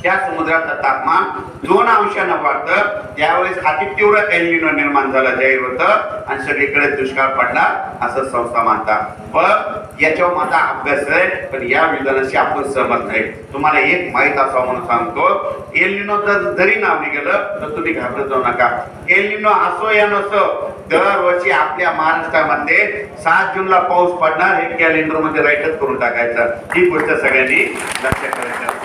त्या समुद्राचं तापमान 2 अंशानं वाढतं त्यावेळेस अतितीव्र एल निनो निर्माण झालं जाहीर होतं आणि सगळीकडे दुष्काळ पडणार असं संस्था मानतात. पण याच्यावर माझा अभ्यास आहे, पण या विधानाशी आपण सहमत नाही. तुम्हाला एक माहित असावं म्हणून सांगतो, एल निनोचं जरी नाव निघालं तर तुम्ही घाबरत जाऊ नका. एल निनो असो या नसो, दरवर्षी आपल्या महाराष्ट्रामध्ये 7 जूनला पाऊस पडणार हे कॅलेंडर मध्ये राईटच करून टाकायचं. ही गोष्ट सगळ्यांनी लक्षात ठेवायची.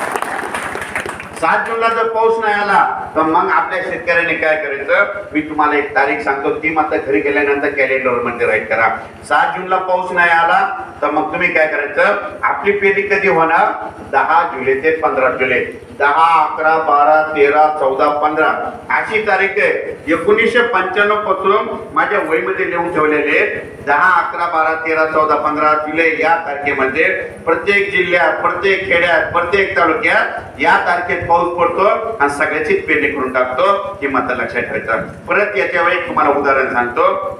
7 जूनला जर पाऊस नाही आला तर मग आपल्या शेतकऱ्यांनी काय करायचं, मी तुम्हाला एक तारीख सांगतो, ती मात्र घरी गेल्यानंतर कॅलेंडर मध्ये राईट करा. 7 जूनला पाऊस नाही आला तर मग तुम्ही काय करायचं, आपली पेरणी कधी होणार, 10 जुलै ते 15 जुलै. 10, 11, 12, 13, 14, 15 अशी तारीख आहे. 1995 पासून माझ्या वहीमध्ये लिहून ठेवलेले 10, 11, 12, 13, 14, 15 जुलै या तारखेमध्ये प्रत्येक जिल्ह्यात, प्रत्येक खेड्यात, प्रत्येक तालुक्यात या तारखेत पाऊस पडतो आणि सगळ्याचीच पेरणी करून टाकतो. हे मात्र लक्षात ठेवायचं. परत याच्या वेळी तुम्हाला उदाहरण सांगतो.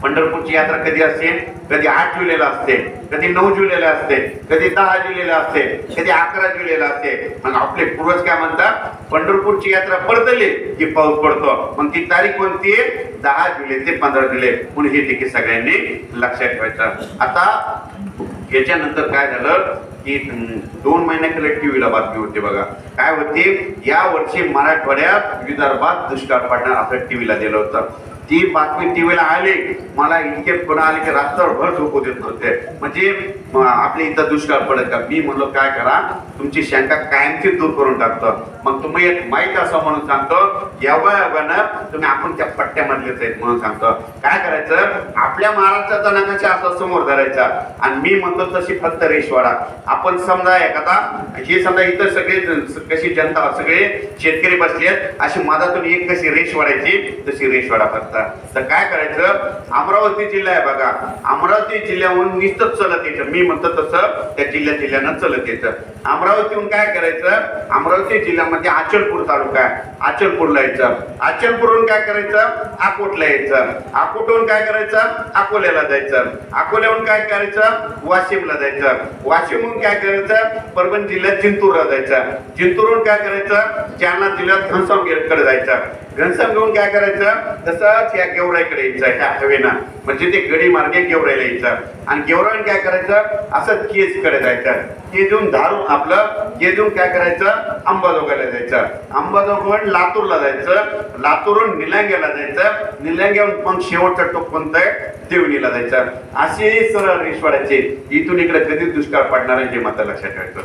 पंढरपूरची यात्रा कधी असते, कधी 8 जुलैला असते, कधी 9 जुलैला असते, कधी 10 जुलैला असते, कधी 11 जुलैला असते. मग आपले पूर्वज काय म्हणतात, पंढरपूरची यात्रा पडतली की पाऊस पडतो. मग ती तारीख कोणती आहे, 10 जुलै ते 15 जुलै. म्हणून हे देखील सगळ्यांनी लक्षात ठेवायचं. आता याच्यानंतर काय झालं की 2 महिन्याकडे टीव्हीला बातमी होती बघा. काय होती, या वर्षी मराठवाड्यात विदर्भात दुष्काळ पडणार असं टीव्हीला दिलं होतं. ती बातमी टीव्हीला आली, मला इतके फोन आले की रात्रभर झोपू देत नव्हते. म्हणजे आपल्या इथं दुष्काळ पडत का. मी म्हणलो काय करा, तुमची शंका कायमची दूर करून टाकतो. मग तुम्ही एक माहीत असं म्हणून सांगतो, यावयानं तुम्ही आपण त्या पट्ट्यामधलेच आहेत म्हणून सांगतो. काय करायचं, आपल्या महाराष्ट्राचा नकाशा असा समोर धरायचा आणि मी म्हणतो तशी फक्त रेषवाडा. आपण समजा एखादा हे समजा इथं सगळे कशी जनता, सगळे शेतकरी बसले आहेत, अशी मधातून एक कशी रेष वाढायची तशी रेषवाडा फक्त. तर काय करायचं, अमरावती जिल्हा आहे बघा, अमरावती जिल्ह्याहून निश्चित चलत यायचं. मी म्हणतो तसं त्या जिल्ह्यानं चलत यायचं. अमरावतीहून काय करायचं, अमरावती जिल्ह्यामध्ये अचलपूर तालुका आहे, अचलपूरला यायचं. अचलपूरहून काय करायचं, अकोटला यायचं. अकोटहून काय करायचं, अकोल्याला जायचं. अकोल्याहून काय करायचं, वाशिमला जायचं. वाशिमहून काय करायचं, परभणी जिल्ह्यात जिंतूरला जायचं. जिंतूरहून काय करायचं, जालना जिल्ह्यात घनसावंगीकडे जायचं. घनसावंगीहून काय करायचं, तसंच या गेवराईकडे यायचं, ह्या हवेनं म्हणजे ते गडी मार्गे गेवराईला यायचं. आणि गेवराईने काय करायचं, असं केजकडे जायचं. केजून धारून आपलं केजून काय करायचं, अंबाजोगाईला जायचं. अंबाजोगाईहून लातूरला जायचं. लातूरहून निलंग्याला जायचं. निलंग्याहून मग शेवटचं टोक कोणतं आहे, देवणीला जायचं. अशी सरळ रेषवाड्याची. इथून इकडे कधीच दुष्काळ पडणार आहे हे मात्र लक्षात ठेवायचं.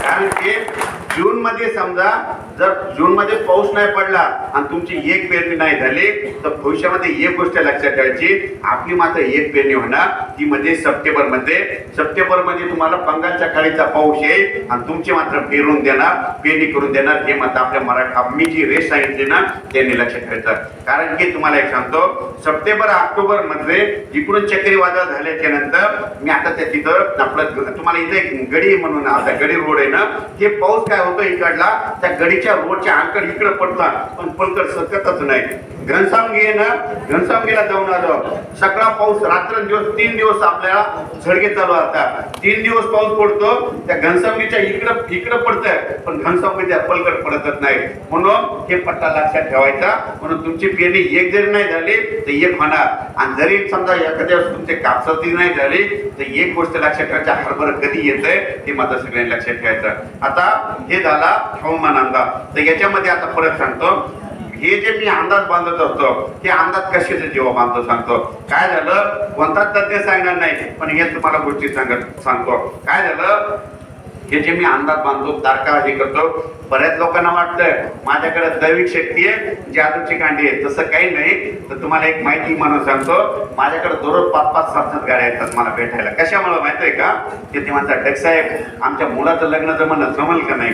कारण की जून मध्ये समजा जर जून मध्ये पाऊस नाही पडला आणि तुमची एक पेरणी नाही झाली तर भविष्यामध्ये एक गोष्ट लक्षात ठेवायची, आपली मात्र एक पेरणी होणार ती म्हणजे सप्टेंबर मध्ये तुम्हाला बंगालच्या खाडीचा पाऊस येईल आणि तुमची मात्र पेरून देणार, पेरणी करून देणार. हे मात्र आपल्या मराठा मी जी रेस सांगितली ना त्यांनी लक्षात ठेवायचं. कारण की तुम्हाला एक सांगतो, सप्टेंबर ऑक्टोबर मध्ये इकडून चक्रीवादळ झाल्याच्या नंतर मी आता त्या तिथं आपलं तुम्हाला इथे एक गडी म्हणून आता गडी रोड आहे ना, हे पाऊस काय होतो इकडला त्या गडीच्या रोडच्या अंकड इकडे पडतात पण पलकड सकतच नाही. घनसावंगीला जाऊन आलो, सगळा पाऊस रात्रंदिवस 3 दिवस आपल्याला झडके चालू असतात. 3 दिवस पाऊस पडतो त्या घनसावंगीच्या इकडं पडतंय पण घनसावंगीच्या पलकड पडतच नाही. म्हणून हे पट्टा लक्षात ठेवायचा. म्हणून तुमची पेरणी एक जरी नाही झाली तर एक होणार आणि जरी समजा एखाद्या तुमचे कापसाची नाही झाली तर एक गोष्ट लक्षात ठेवायची, हरभरा कधी येतंय ते मात्र सगळ्यांनी लक्षात ठेवायचं. आता हे झाला हवामान अंदाज. तर याच्यामध्ये आता परत सांगतो, हे जे मी अंदाज बांधत असतो ते अंदाज कशाचे जेव्हा बांधतो सांगतो. काय झालं कोणता तज्ञ सांगणार नाही पण हे तुम्हाला गोष्टी सांगतो. काय झालं हे जे मी अंदाज बांधतो तारखा हे करतो, बऱ्याच लोकांना वाटतं माझ्याकडे दैविक शक्ती आहे, जादूची कांडी आहे. तसं काही नाही. तर तुम्हाला एक माहिती म्हणून सांगतो, माझ्याकडे दररोज 5-5, 7-7 गाड्या येतात मला भेटायला. कशामुळे माहिती आहे का, ते म्हणतात डगसाहेब आमच्या मुलाचं लग्न जमल का नाही.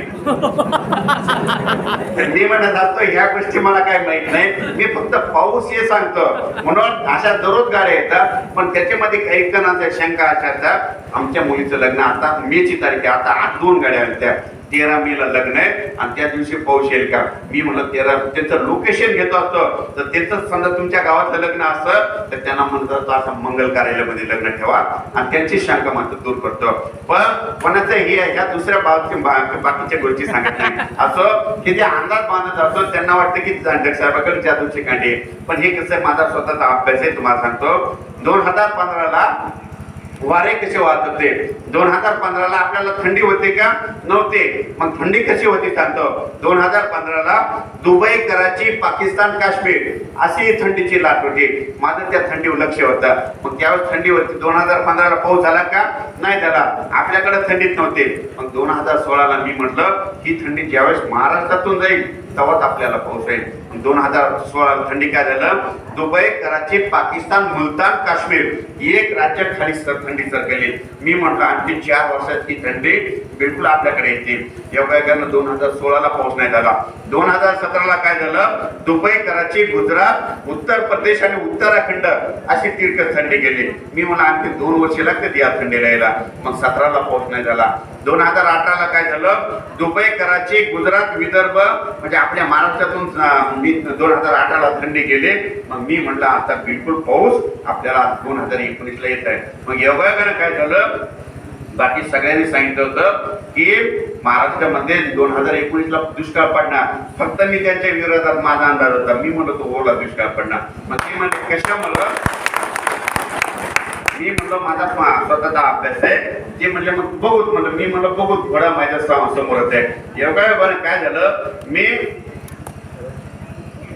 मी म्हणत असतो ह्या गोष्टी मला काय माहित नाही, मी फक्त पाऊस हे सांगतो. म्हणून अशा दररोज गाड्या येतात पण त्याच्यामध्ये काही जणांच्या शंका अशा, आमच्या मुलीचं लग्न आता मेची तारीख आहे, आता 8-2 गाड्या आल्या, 13 मेला लग्न आहे आणि त्या दिवशी पाऊस येईल का. मी म्हणलं 13 त्यांचं लोकेशन घेतो असतो तर त्यांचं समजा तुमच्या गावातलं लग्न असतं तर त्यांना म्हणतात असं मंगल कार्यालयामध्ये लग्न ठेवा आणि त्यांची शंका मात्र दूर करतो. पण कोणाचं हे ह्या दुसऱ्या बाकीच्या गोष्टी सांगत नाही. असं की जे अंदाज बांधत असतो त्यांना वाटतं की साहेबाकडे जादूची कांडी. पण हे कसं माझा स्वतःचा अभ्यास आहे, तुम्हाला सांगतो. 2015ला वारे कसे वाहत होते, 2015ला आपल्याला थंडी होते का नव्हते. मग थंडी कशी होती सांगतो. 2015ला दुबई, कराची, पाकिस्तान, काश्मीर अशी थंडीची लाट होती. माझं त्या थंडीवर लक्ष होतं. मग त्यावेळेस थंडी होती. 2015ला पाऊस झाला का नाही झाला, आपल्याकडे थंडीत नव्हते. मग 2016ला मी म्हटलं ही थंडी ज्यावेळेस महाराष्ट्रातून जाईल तेव्हाच आपल्याला पाऊस येईल. 2016 थंडी काय झालं, दुबई, कराची, पाकिस्तान, मुलतान, काश्मीर एक राज्य खाली थंडी सरकली. मी म्हटलं आणखी 4 वर्षात ही थंडी बिलकुल आपल्याकडे येते. योगायोगानं 2016ला पाऊस नाही झाला. 2017ला काय झालं, दुबई, कराची, गुजरात, उत्तर प्रदेश आणि उत्तराखंड अशी तिरकस थंडी गेली. मी म्हणलं आणखी 2 वर्ष लागतात या थंडीला यायला. मग 17ला पाऊस नाही झाला. 2018ला काय झालं, दुबई, कराची, गुजरात, विदर्भ म्हणजे आपल्या महाराष्ट्रातून 2018ला थंडी गेली. मग मी म्हटलं आता बिलकुल पाऊस आपल्याला 2019ला येत आहे. मग योगायोगानं काय झालं, बाकी सगळ्यांनी सांगितलं होतं की महाराष्ट्रामध्ये 2019ला दुष्काळ पडणार. फक्त मी त्यांच्या विरोधात माझा अंदाज होता. मी म्हणतो ओला दुष्काळ पडणार. मग ते म्हणजे कशामुळं, मी म्हणलं माझा स्वतःचा अभ्यास आहे. ते म्हणले मग बघूच म्हणलं. मी म्हणलं बघूच थोडा माझ्या समोरच आहे. योगायोगानं काय झालं,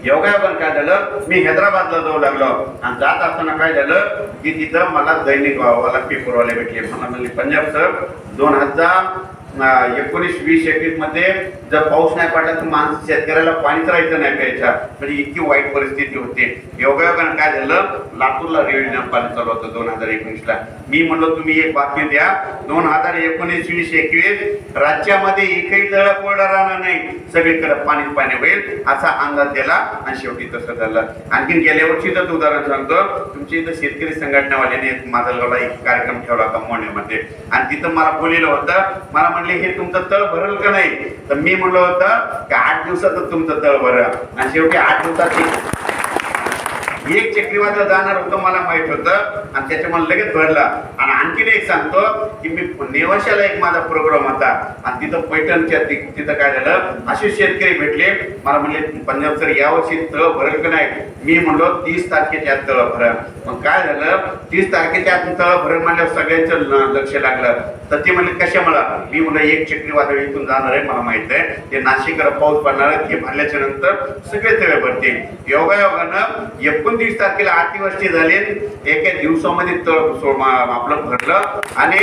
योगायोगानं काय झालं, मी हैदराबादला जाऊ लागलो आणि जात असताना काय झालं की तिथं मला दैनिक वाला पेपरवाले भेटले. मला म्हणले पंजाब सर 2019, 20, 21 मध्ये जर पाऊस नाही पडला तर माणसं शेतकऱ्याला पाणीच राहायचं नाही प्यायच्या. म्हणजे इतकी वाईट परिस्थिती होती. योगायोगानं काय झालं, लातूरला रेव्हेन्यू पाणी चालू होतं 2019ला. मी म्हणलो तुम्ही एक बातमी द्या, 2019, 20, 21 राज्यामध्ये एकही तळ कोरडा राहणार नाही, सगळीकडे पाणी होईल असा अंदाज दिला आणि शेवटी तसं झालं. आणखीन गेल्या वर्षीच उदाहरण सांगतो. तुमच्या इथं शेतकरी संघटनावाल्याने माजलगावला एक कार्यक्रम ठेवला होता मोण्यामध्ये आणि तिथं मला बोललेलं होतं. मला म्हणले हे तुमचं तळ भरल का नाही, तर मी म्हणलं होतं की 8 दिवसातच तुमचं तळ भरल. आणि शेवटी 8 दिवसात एक चक्रीवादळ जाणार होतं मला माहित होतं आणि त्याच्यामुळे लगेच भरला. आणि आणखीन एक सांगतो की मी नेवाशाला एक माझा प्रोग्राम होता आणि तिथं पैठणच्या तिथं काय झालं, असे शेतकरी भेटले. मला म्हणले पंजाब सर यावर्षी तळ भरेल का नाही. मी म्हणलो 30 तारखेच्या आत तळ भरल. मग काय झालं, 30 तारखेच्या आत तळ भरेल म्हणल्यावर सगळ्यांचं लक्ष लागलं. तर ते म्हणले कशामुळे. मी म्हणलं एक चक्रीवादळ इथून जाणार आहे, मला माहित आहे ते नाशिककडे पाऊस पडणार आहे, ते भरल्याच्या नंतर सगळे तळे भरतील. योगायोगानं 29 तारखेला अतिवृष्टी झाली, एका दिवसामध्ये तळ आपलं भरलं आणि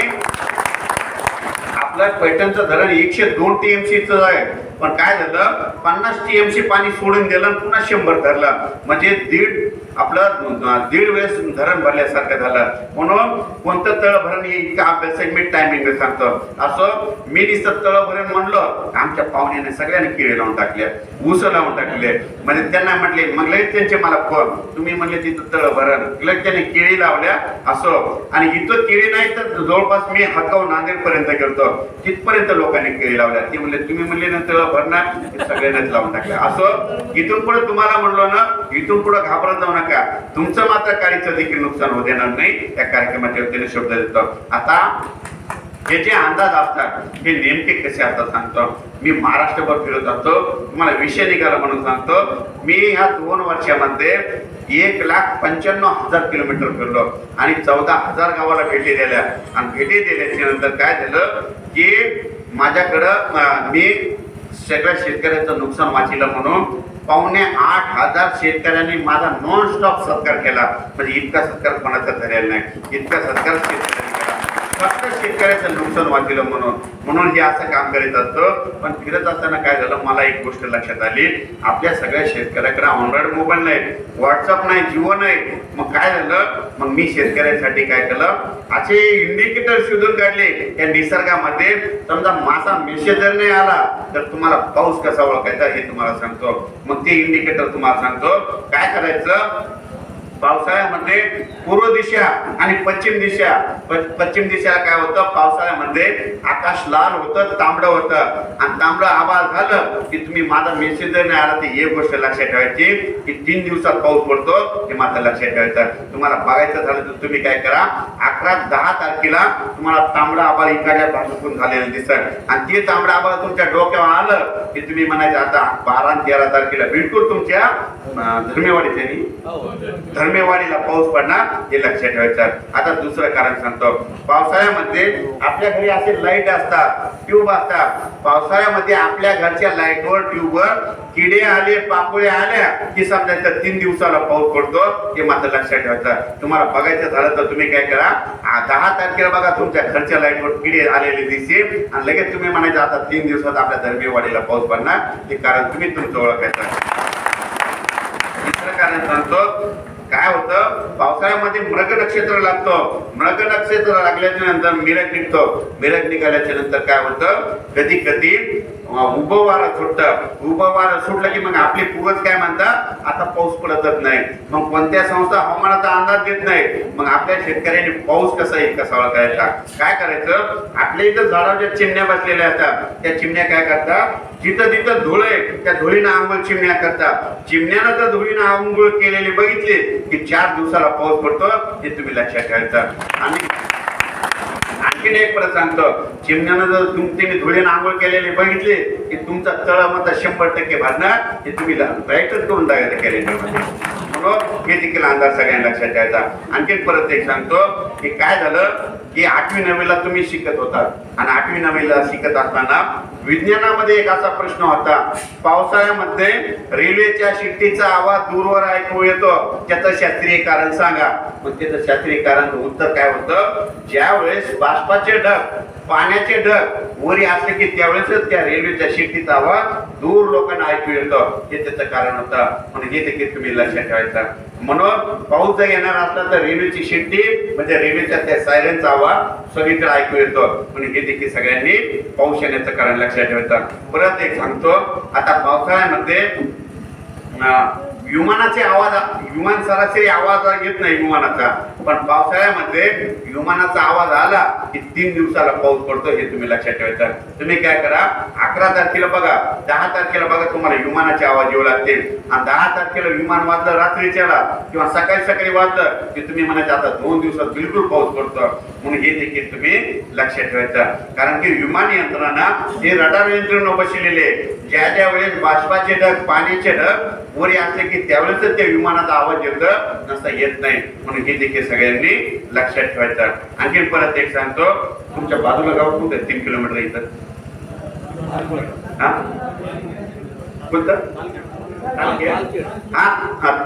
आपलं पैठणचं धरण 102 TMC आहे, पण काय झालं 50 TMC पाणी सोडून दिलं आणि पुन्हा 100 धरलं, म्हणजे दीड वेळेस धरण भरल्यासारखं झालं. म्हणून कोणतं तळ भरण हे इतका अभ्यास आहे मी टायमिंग सांगतो. असं मी नुसतं तळ भरण म्हणलं, आमच्या पाहुण्याने सगळ्यांनी केळी लावून टाकल्या, ऊस लावून टाकले. म्हणजे त्यांना म्हटले, मग लगेच त्यांचे मला फोन, तुम्ही म्हणले तिथं तळ भरण, लगेच त्याने केळी लावल्या. असं आणि इथं केळी नाही तर जवळपास मी हक्काव नांदेड पर्यंत गेलतो, तिथपर्यंत लोकांनी केळी लावल्या. ते म्हणले तुम्ही म्हणले ना तळ भरणार, सगळ्यांनाच लावून टाकलं. असं इथून पुढे तुम्हाला म्हणलो ना, इथून पुढे घाबरत जाऊ नका, तुमचं मात्र काळीचं देखील नुकसान होऊ देणार नाही. त्या कार्यक्रमाच्या वतीने शब्द देतो. आता हे जे अंदाज असतात हे नेमके कसे असतात सांगतो. मी महाराष्ट्रभर फिरत असतो, तुम्हाला विषय निघाला म्हणून सांगतो. मी ह्या 2 वर्षामध्ये 1,95,000 किलोमीटर फिरलो आणि 14,000 गावाला भेटी दिल्या. आणि भेटी दिल्याच्या नंतर काय झालं की माझ्याकडं मी सगळ्या शेतकऱ्याचं नुकसान वाचलं म्हणून 7,500 शेतकऱ्यांनी माझा नॉन स्टॉप सत्कार केला. म्हणजे इतका सत्कार कोणाचा झालेला नाही, इतका सत्कार शेतकऱ्यांनी केला फक्त शेतकऱ्याचं नुकसान वाचलं म्हणून हे असं काम करीत असतं. पण फिरत असताना काय झालं, मला एक गोष्ट लक्षात आली, आपल्या सगळ्या शेतकऱ्याकडे अँड्रॉइड मोबाईल नाही, व्हॉट्सअप नाही, जिओ नाही. मग काय झालं, मग मी शेतकऱ्यांसाठी काय केलं, असे इंडिकेटर शोधून काढले या निसर्गामध्ये. समजा माझा मेसेज जर नाही आला तर तुम्हाला पाऊस कसा ओळखायचा हे तुम्हाला सांगतो. मग ते इंडिकेटर तुम्हाला सांगतो काय करायचं. पावसाळ्यामध्ये पूर्व दिशा आणि पश्चिम दिशेला काय होतं, पावसाळ्यामध्ये आकाश लाल होतं, तांबडं होतं. आणि तांबडं आभाळ झालं की तुम्ही माझा मेसेज जर नाही आला तर एक गोष्ट लक्षात ठेवायची की 3 दिवसात पाऊस पडतो, हे मात्र लक्षात ठेवायचं. तुम्हाला बघायचं झालं तर तुम्ही काय करा, 11-10 तारखेला तुम्हाला तांबडा आभाळ इकडच्या भागातून झालेलं दिसत आणि ते तांबडा आभाळ तुमच्या डोक्यावर आलं की तुम्ही म्हणायचं आता 12-13 तारखेला बिलकुल तुमच्या धर्मेवाडीला पाऊस पडणार, हे लक्षात ठेवायचं. आता दुसरं कारण सांगतो. पावसाळ्यामध्ये आपल्या घरी असे लाईट असतात, ट्यूब असतात. पावसाळ्यामध्ये आपल्या घरच्या लाईटवर ट्यूबवर किडे आले, पापुळे आल्या की समजायचं 3 दिवसाला पाऊस पडतो, हे मात्र लक्षात ठेवायचं. तुम्हाला बघायचं झालं तर तुम्ही काय करा, 10 तारखेला बघा तुमच्या घरच्या लाईटवर किडे आलेले दिसतील आणि लगेच तुम्ही म्हणायचं आता 3 दिवसात आपल्या धर्मेवाडीला पाऊस पडणार, हे कारण तुम्ही तुमचं ओळखायचं. तिसरं कारण सांगतो. काय होतं, पावसाळ्यामध्ये मृग नक्षत्र लागतो. मृग नक्षत्र लागल्याच्या नंतर मिरग निघतो. मिरग निघाल्याच्या नंतर काय होतं, कधी कधी उभं वारं सुटतं. उभं वारं सुटलं की मग आपले पूर्वज काय म्हणतात, आता पाऊस पडतच नाही. मग कोणत्या संस्था हवामानाचा अंदाज देत नाही. मग आपल्या शेतकऱ्यांनी पाऊस कसा येईल कसा ओळखायचा, काय करायचं, आपल्या इथं झाडाच्या चिमण्या बसलेल्या असतात. त्या चिमण्या काय करतात, जिथं जिथं धूळ आहे त्या धुळीनं आंघोळ चिमण्या करतात. चिमण्यानं जर धुळीनं आंघोळ केलेली बघितली की 4 दिवसाला पाऊस पडतो, हे तुम्ही लक्षात ठेवायचं. आणि आणखीन एक परत सांगतो, चिमण्यानं जर तुम्ही धुळीनं आंघोळ केलेली बघितली की तुमचा तळमत 100% भरणार, हे तुम्ही राईटच करून टाकायचं कॅलेंडरमध्ये. म्हणून हे देखील अंदाज सगळ्यांना लक्षात ठेवायचा. आणखीन परत एक सांगतो की काय झालं की 8वी-9वीला तुम्ही शिकत होतात आणि 8वी-9वीला शिकत असताना विज्ञानामध्ये एक असा प्रश्न होता, पावसाळ्यामध्ये रेल्वेच्या शिट्टीचा आवाज दूरवर ऐकू येतो, त्याचं शास्त्रीय कारण सांगा. मग त्याचं शास्त्रीय कारण उत्तर काय होतं, ज्या वेळेस बाष्पाचे ढग, पाण्याचे ढग वरी असले की त्यावेळेस त्या रेल्वेच्या शिट्टीचा आवाज दूर लोकांना ऐकू येतो, हे त्याचं कारण होतं. म्हणून हे देखील तुम्ही लक्षात ठेवायचं. म्हणून पाऊस जर येणार असला तर रेल्वेची शिट्टी म्हणजे रेल्वेच्या त्या सायरनचा आवाज सगळीकडे ऐकू येतो. म्हणून हे देखील सगळ्यांनी पाऊस येण्याचं कारण लक्षात ठेवायचं. परत एक सांगतो, आता पावसाळ्यामध्ये विमान सरासरी आवाज येत नाही विमानाचा, पण पावसाळ्यामध्ये विमानाचा आवाज आला की 3 दिवसाला पाऊस पडतो, हे तुम्ही लक्षात ठेवायचं. तुम्ही काय करा, 11 तारखेला बघा, 10 तारखेला बघा तुम्हाला विमानाचे आवाज येऊ लागतील. आणि 10 तारखेला विमान वाजलं रात्रीच्याला किंवा सकाळी वाजलं की तुम्ही म्हणायचं आता 2 दिवसात बिलकुल पाऊस पडतो. म्हणून हे देखील तुम्ही लक्षात ठेवायचं. कारण की विमान यंत्रणा हे रडार यंत्रणा बसलेले, ज्या वेळेस बाष्पाचे ढग, पाण्याचे ढग वरी असले की त्यावेळेस त्या विमानाचा आवाज येत नसता येत नाही. म्हणून हे देखील सगळ्यांनी लक्षात ठेवायचं. आणखी परत एक सांगतो, तुमच्या बाजूला गाव कुठे 3 किलोमीटर इथं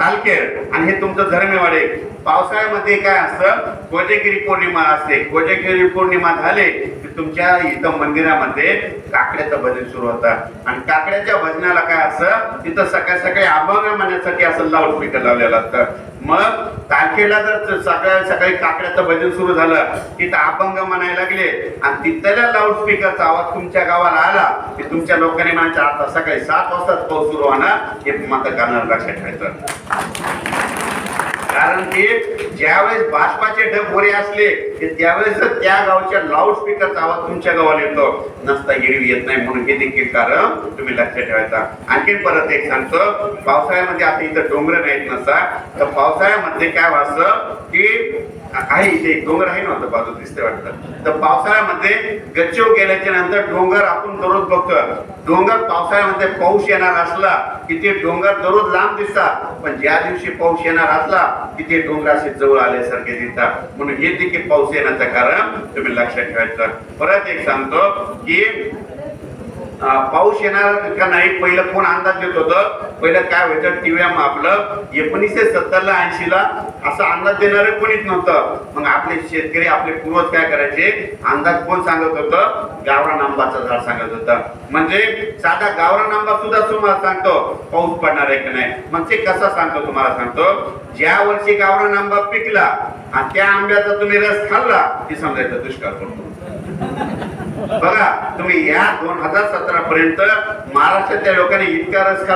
तालखेड आणि हे तुमचं धर्मेवाडे. पावसाळ्यामध्ये काय असतं, कोजागिरी पौर्णिमा असते. कोजागिरी पौर्णिमा झाले की तुमच्या इथं मंदिरामध्ये काकड्याचं भजन सुरू होतं आणि काकड्याच्या भजनाला काय असं तिथं सकाळी सकाळी अभंग म्हणण्यासाठी असं लाऊडस्पीकर लावलेलं असतं. मग तारखेला जर सकाळी सकाळी काकड्याचं भजन सुरू झालं तिथं अभंग म्हणायला लागले आणि तिथल्या लाऊडस्पीकरचा आवाज तुमच्या गावाला आला की तुमच्या लोकांनी म्हणायचं आता सकाळी 7 वाजताच पाऊस सुरू होणार हे मतदारांना लक्षात ठेवायचं. कारण की ज्यावेळेस बाष्पाचे ढग वरे असले की त्यावेळेस त्या गावच्या लाऊडस्पीकरचा आवाज तुमच्या गावाला येतो, नसता गिरवी येत नाही. म्हणून हे देखील कारण तुम्ही लक्षात ठेवायचा. आणखी परत एक सांगतो, पावसाळ्यामध्ये आता इथं डोंगर नाहीत नसता तर पावसाळ्यामध्ये काय व्हायचं की आहे इथे एक डोंगर आहे नव्हतं बाजू दिसते वाटतं. तर पावसाळ्यामध्ये गच्चीवर गेल्याच्या नंतर डोंगर आपण दररोज बघतो. डोंगर पावसाळ्यामध्ये पाऊस येणार असला की ते डोंगर दररोज लांब दिसतात, पण ज्या दिवशी पाऊस येणार असला की ते डोंगर असे जवळ आल्यासारखे दिसतात. म्हणून हे देखील पाऊस येण्याचं कारण तुम्ही लक्षात ठेवायचं. परत एक सांगतो की पाऊस येणार का नाही पहिलं कोण अंदाज देत होतं. पहिलं काय व्हायचं टीव्ही आपलं 1970 ला 80 ला असा अंदाज देणारे कोणीच नव्हतं. मग आपले शेतकरी आपले पूर्वज काय करायचे, अंदाज कोण सांगत होतं, गावरान आंबाचं झाड सांगत होतं. म्हणजे साधा गावरान आंबा सुद्धा तुम्हाला सांगतो पाऊस पडणार आहे की नाही. मग ते कसं सांगतो तुम्हाला सांगतो, ज्या वर्षी गावरान आंबा पिकला आणि त्या आंब्याचा तुम्ही रस खाल्ला की समजायचं दुष्काळ पडतो. बघा तुम्ही या 2017 पर्यंत महाराष्ट्रातल्या लोकांनी इतका रस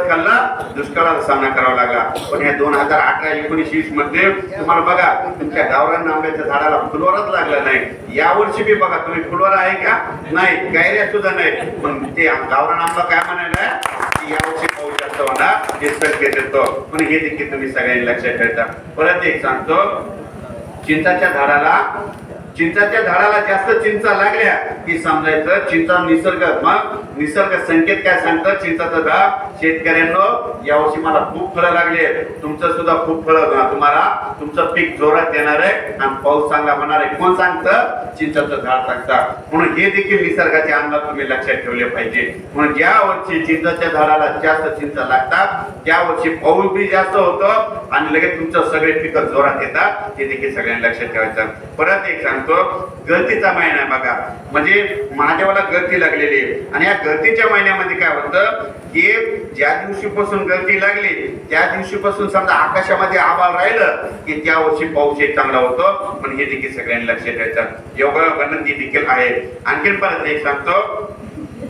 खाल्ला दुष्काळाचा सामना करावा लागला. पण या 2018, 19, 20 मध्ये तुम्हाला बघा तुमच्या गावरान आंब्याच्या झाडाला फुलवरच लागलं नाही. यावर्षी बी बघा तुम्ही फुलवर आहे का नाही, गायऱ्या सुद्धा नाही. पण ते गावरान आंबा काय म्हणायला यावर्षी पाऊस जास्त होणार हे संकेत येतो. पण हे देखील तुम्ही सगळ्यांनी लक्षात ठेवता. परत एक सांगतो, चिंचाच्या झाडाला जास्त चिंचा लागल्या की समजायचं चिंचा निसर्ग. मग निसर्ग संकेत काय सांगतं, चिंचाचं झाड शेतकऱ्यांनो यावर्षी मला खूप फळं लागले, तुमचं सुद्धा खूप फळं, तुम्हाला तुमचं पीक जोरात येणार आहे आणि पाऊस चांगला होणार आहे. कोण सांगतं, चिंचाचं झाड सांगतं. म्हणून हे देखील निसर्गाचे अंदाज तुम्ही लक्षात ठेवले पाहिजे. म्हणून ज्या वर्षी चिंचाच्या झाडाला जास्त चिंचा लागतात त्या वर्षी पाऊस बी जास्त होतो आणि लगेच तुमचं सगळे पिकं जोरात येतात. हे देखील सगळ्यांनी लक्षात ठेवायचं. परत एक सांगतो, गळतीचा महिना आहे बघा, म्हणजे महादेवाला गळती लागलेली आहे. आणि या गळतीच्या महिन्यामध्ये काय होतं की ज्या दिवशीपासून गळती लागली त्या दिवशीपासून समजा आकाशामध्ये आभाळ राहिलं की त्या वर्षी पाऊस एक चांगला होतो. पण हे देखील सगळ्यांनी लक्षात ठेवायचं. योगा गणती देखील आहे. आणखीन परत एक सांगतो,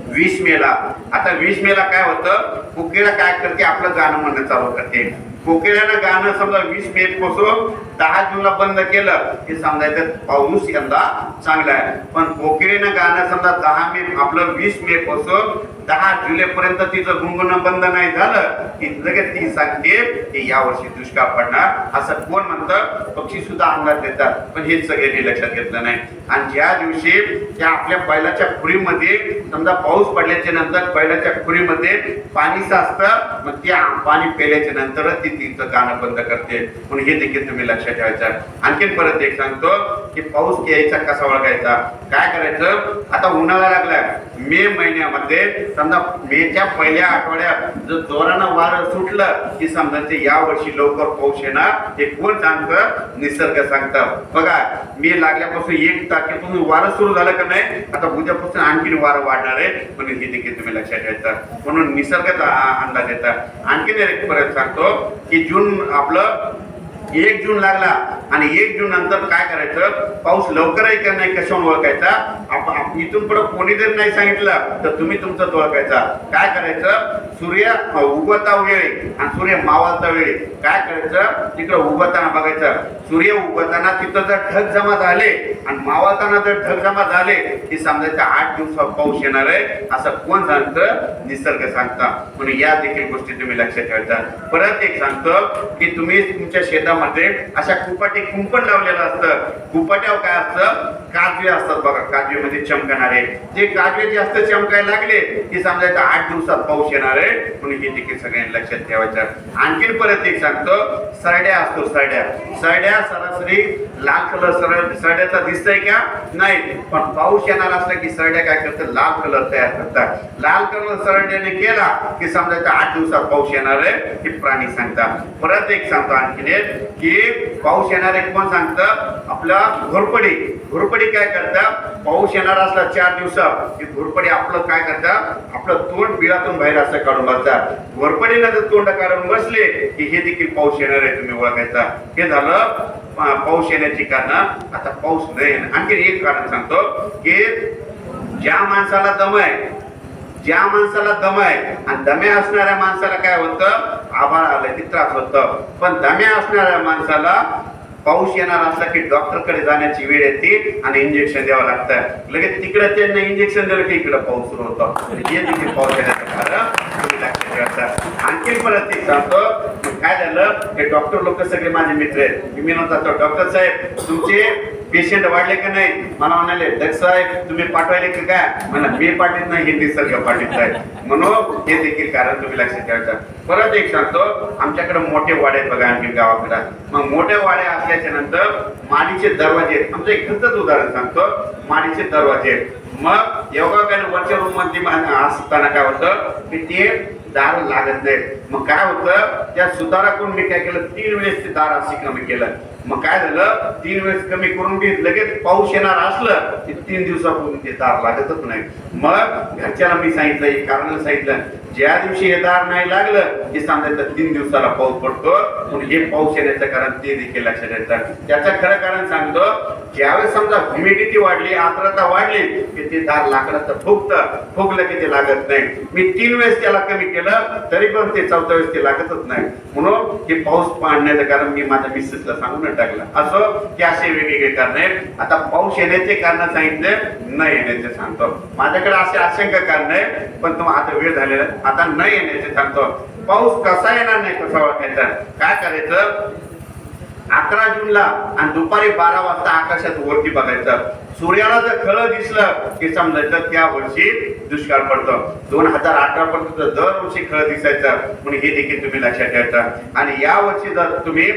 20 मेला आता 20 मेला काय होतं, कोकिळा काय करते, आपलं गाणं म्हणणं चालू करते. कोकिळ्यानं गाणं समजा 20 मे पासून 10 जूनला बंद केलं की समजायचं पाऊस यंदा चांगला आहे. पण कोकिळीनं गाणं समजा 10 मे आपलं 20 मे पासून 10 जुलै पर्यंत तिचं गुणगुणं बंद नाही झालं की लगेच ती सांगते की यावर्षी दुष्काळ पडणार. असं कोण म्हणतं, पक्षी सुद्धा अंदाज देतात. पण हे सगळ्यांनी लक्षात घेतलं नाही. आणि ज्या दिवशी त्या आपल्या बैलाच्या खुरीमध्ये समजा पाऊस पडल्याच्या नंतर बैलाच्या खुरीमध्ये पाणी साचतं, मग त्या पाणी प्यायल्याच्या नंतरच ती तिचं गाणं बंद करते. म्हणून हे देखील तुम्ही लक्षात ठेवायचं. आणखीन परत एक सांगतो की पाऊस यायचा कसा ओळखायचा, काय करायचं. आता उन्हाळा लागलाय, मे महिन्यामध्ये समजा मेच्या पहिल्या आठवड्यात जर जोरानं वारं सुटलं की समजायचं या वर्षी लवकर पाऊस येणार. हे कोण सांगतं, निसर्ग सांगतं. बघा मे लागल्यापासून 1 तारखेपासून वारं सुरू झालं का नाही, आता उद्यापासून आणखीन वारं वाढणार आहे. म्हणून हे देखील तुम्ही लक्षात ठेवायचं. म्हणून निसर्गाचा अंदाज येतात. आणखीन एक परत सांगतो की जून आपलं 1 जून लागला आणि 1 जून नंतर काय करायचं, पाऊस लवकर आहे का नाही कशावर ओळखायचा. इथून पुढे कोणी जर नाही सांगितलं तर तुम्ही तुमचं ओळखायचा. काय करायचं, सूर्य उगवता वेळी आणि सूर्य मावळता वेळी काय करायचं, तिकडे उगवताना बघायचं. सूर्य उगवताना तिथं जर ढग जमा झाले आणि मावळताना जर ढग जमा झाले की समजायचं 8 दिवसात पाऊस येणार आहे. असं कोण सांगतं, निसर्ग सांगता. म्हणून या देखील गोष्टी तुम्ही लक्षात ठेवायचा. परत एक सांगतो की तुम्ही तुमच्या शेतामध्ये अशा कुपाटी कुंपण लावलेलं असतं. कुपाट्यावर काय असतं, काजवे असतात बघा, काजवेमध्ये चमकणारे. जे काजवे जास्त चमकायला लागले की समजायचं 8 दिवसात पाऊस येणार आहे. म्हणून हे देखील सगळ्यांनी लक्षात ठेवायचं. आणखीन परत एक सांगतो, सरड्या असतो. सरड्या सरासरी लाल कलर सरड्याचा दिसतंय का नाही, पण पाऊस येणार असला की सरड्या काय करतात, लाल कलर तयार करतात. लाल कलर सरड्याने केला की समजायचं 8 दिवसात पाऊस येणार आहे हे प्राणी सांगतात. परत एक सांगतो आणखीन की पाऊस येणार आहे कोण सांगतं, आपला घोरपडी. घोरपडी काय करतात, पाऊस येणार असला 4 दिवसात की घोरपडी आपलं काय करतात, आपलं तोंड बिळातून बाहेर असं काढून बसतात. घोरपडीनं जर तोंड काढून बसले की हे देखील पाऊस येणार आहे तुम्ही ओळखायचा. हे झालं पाऊस येण्याची कारण. आता पाऊस न येणं आणखी एक कारण सांगतो की ज्या माणसाला दम आहे, ज्या माणसाला दम आहे आणि दम्या असणाऱ्या माणसाला काय होतं, आभाळ आलं की त्रास होतं. पण दम्या असणाऱ्या माणसाला पाऊस येणार असला की डॉक्टरकडे जाण्याची वेळ येते आणि इंजेक्शन द्यावं लागतं. लगेच तिकडे त्यांना इंजेक्शन दिलं की इकडे पाऊस सुरू होतो. हे देखील पाऊस येण्याचं कारण तुम्ही लक्षात ठेवायचं. आणखी परत एक सांगतो, काय झालं, हे डॉक्टर लोक सगळे माझे मित्र आहेत. मी म्हणतो डॉक्टर साहेब तुमचे पेशंट वाढले का नाही, मला म्हणाले डॉक्टर साहेब तुम्ही पाठवायले की काय, मला मी पाठवत नाही हे निसर्ग पाठवत आहे. म्हणून हे देखील कारण तुम्ही लक्षात ठेवायचं. परत एक सांगतो, आमच्याकडे मोठे वाडे आहेत बघा आणखी गावाकडे. मग मोठे वाडे असल्याच्या नंतर माडीचे दरवाजे आहेत. आमचं एक घरचंच उदाहरण सांगतो, माडीचे दरवाजे आहेत. मग योगाकडे वरच्या रूम मध्ये असताना काय होतं की ते दार लागत नाही. मग काय होतं, त्या सुधारा करून मी काय केलं, 3 वेळेस ते दार अशी कमी केलं. मग काय झालं, 3 वेळेस कमी करून मी लगेच पाऊस येणार असलं की 3 दिवसापूर्वी ते दार लागतच नाही. मग घरच्याला मी सांगितलं, एक कारण सांगितलं, ज्या दिवशी हे दार नाही लागलं की समजायचं 3 दिवसाला पाऊस पडतो. म्हणून हे पाऊस येण्याचं कारण ते देखील लक्षात येतं. त्याचं खरं कारण सांगतो, ज्यावेळेस समजा ह्युमिडिटी वाढली, आर्द्रता वाढली की ते दार लाकडाचं फुगलं की ते लागत नाही. मी 3 वेळेस त्याला कमी केलं तरी पण ते 4थ्या वेळेस ते लागतच नाही. म्हणून हे पाऊस पाडण्याचं कारण मी माझ्या मिसेसला सांगून टाकलं. असो की असे वेगवेगळे कारण आहेत. आता पाऊस येण्याचे कारण सांगितले, न येण्याचे सांगतो. माझ्याकडे असे असंख्य कारण आहे, पण तुम्हाला आता वेळ झालेला, आता न येण्याचे सांगतो. पाऊस कसा येणार नाही कसा ओळखायचा, काय करायचं, 11 जूनला आणि दुपारी 12 वाजता आकाशात वरती बघायचं. सूर्याला जर खळं दिसलं की समजायचं त्या वर्षी दुष्काळ पडतो. 2018 पर्यंत दरवर्षी खळं दिसायचं, म्हणून हे देखील तुम्ही लक्षात ठेवायचं. आणि या वर्षी जर तुम्ही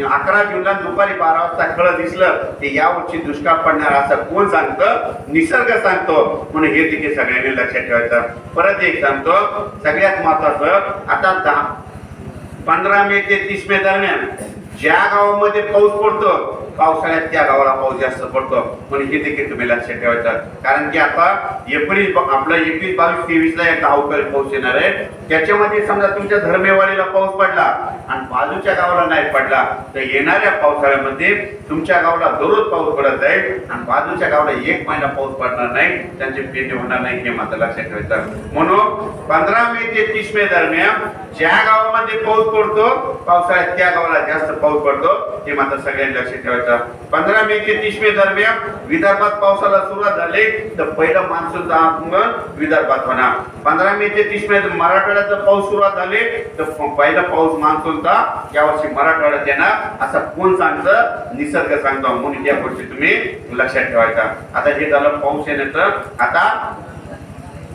11 जूनला दुपारी 12 वाजता खळं दिसलं की या वर्षी दुष्काळ पडणार असं कोण सांगतं, निसर्ग सांगतो. म्हणून हे देखील सगळ्यांनी लक्षात ठेवायचं. परत एक सांगतो, सगळ्यात महत्वाचं, आता 15 मे ते 30 मे दरम्यान ज्या गावामध्ये पाऊस पडतो पावसाळ्यात त्या गावाला पाऊस जास्त पडतो. म्हणून हे देखील तुम्ही लक्षात ठेवायचं. कारण की आता एप्रिल आपला 21, 22, 23 ला एक अवकाळी पाऊस येणार आहे. त्याच्यामध्ये समजा तुमच्या धर्मेवाडीला पाऊस पडला आणि बाजूच्या गावाला नाही पडला तर येणाऱ्या पावसाळ्यामध्ये तुमच्या गावाला दररोज पाऊस पडत जाईल आणि बाजूच्या गावाला 1 महिना पाऊस पडणार नाही, त्यांचे पेरणी होणार नाही, हे मात्र लक्षात ठेवायचं. म्हणून 15 मे ते 30 मे दरम्यान ज्या गावामध्ये पाऊस पडतो पावसाळ्यात त्या गावाला जास्त पाऊस पडतो, हे मात्र सगळ्यांनी लक्षात ठेवायचं. 15 मे ते 30 मे दरम्यान विदर्भात पावसाला सुरुवात झाली तर पहिलं मान्सूनचं आगमन विदर्भात होणार. 15 मे ते 30 मे मराठवाड्याचा पाऊस सुरुवात झाली तर पहिला पाऊस मान्सूनचा यावर्षी मराठवाड्यात येणार असं कोण सांगतं, निसर्ग सांगतो. म्हणून या गोष्टी तुम्ही लक्षात ठेवायचा. आता हे झालं पाऊस येण्याचं. आता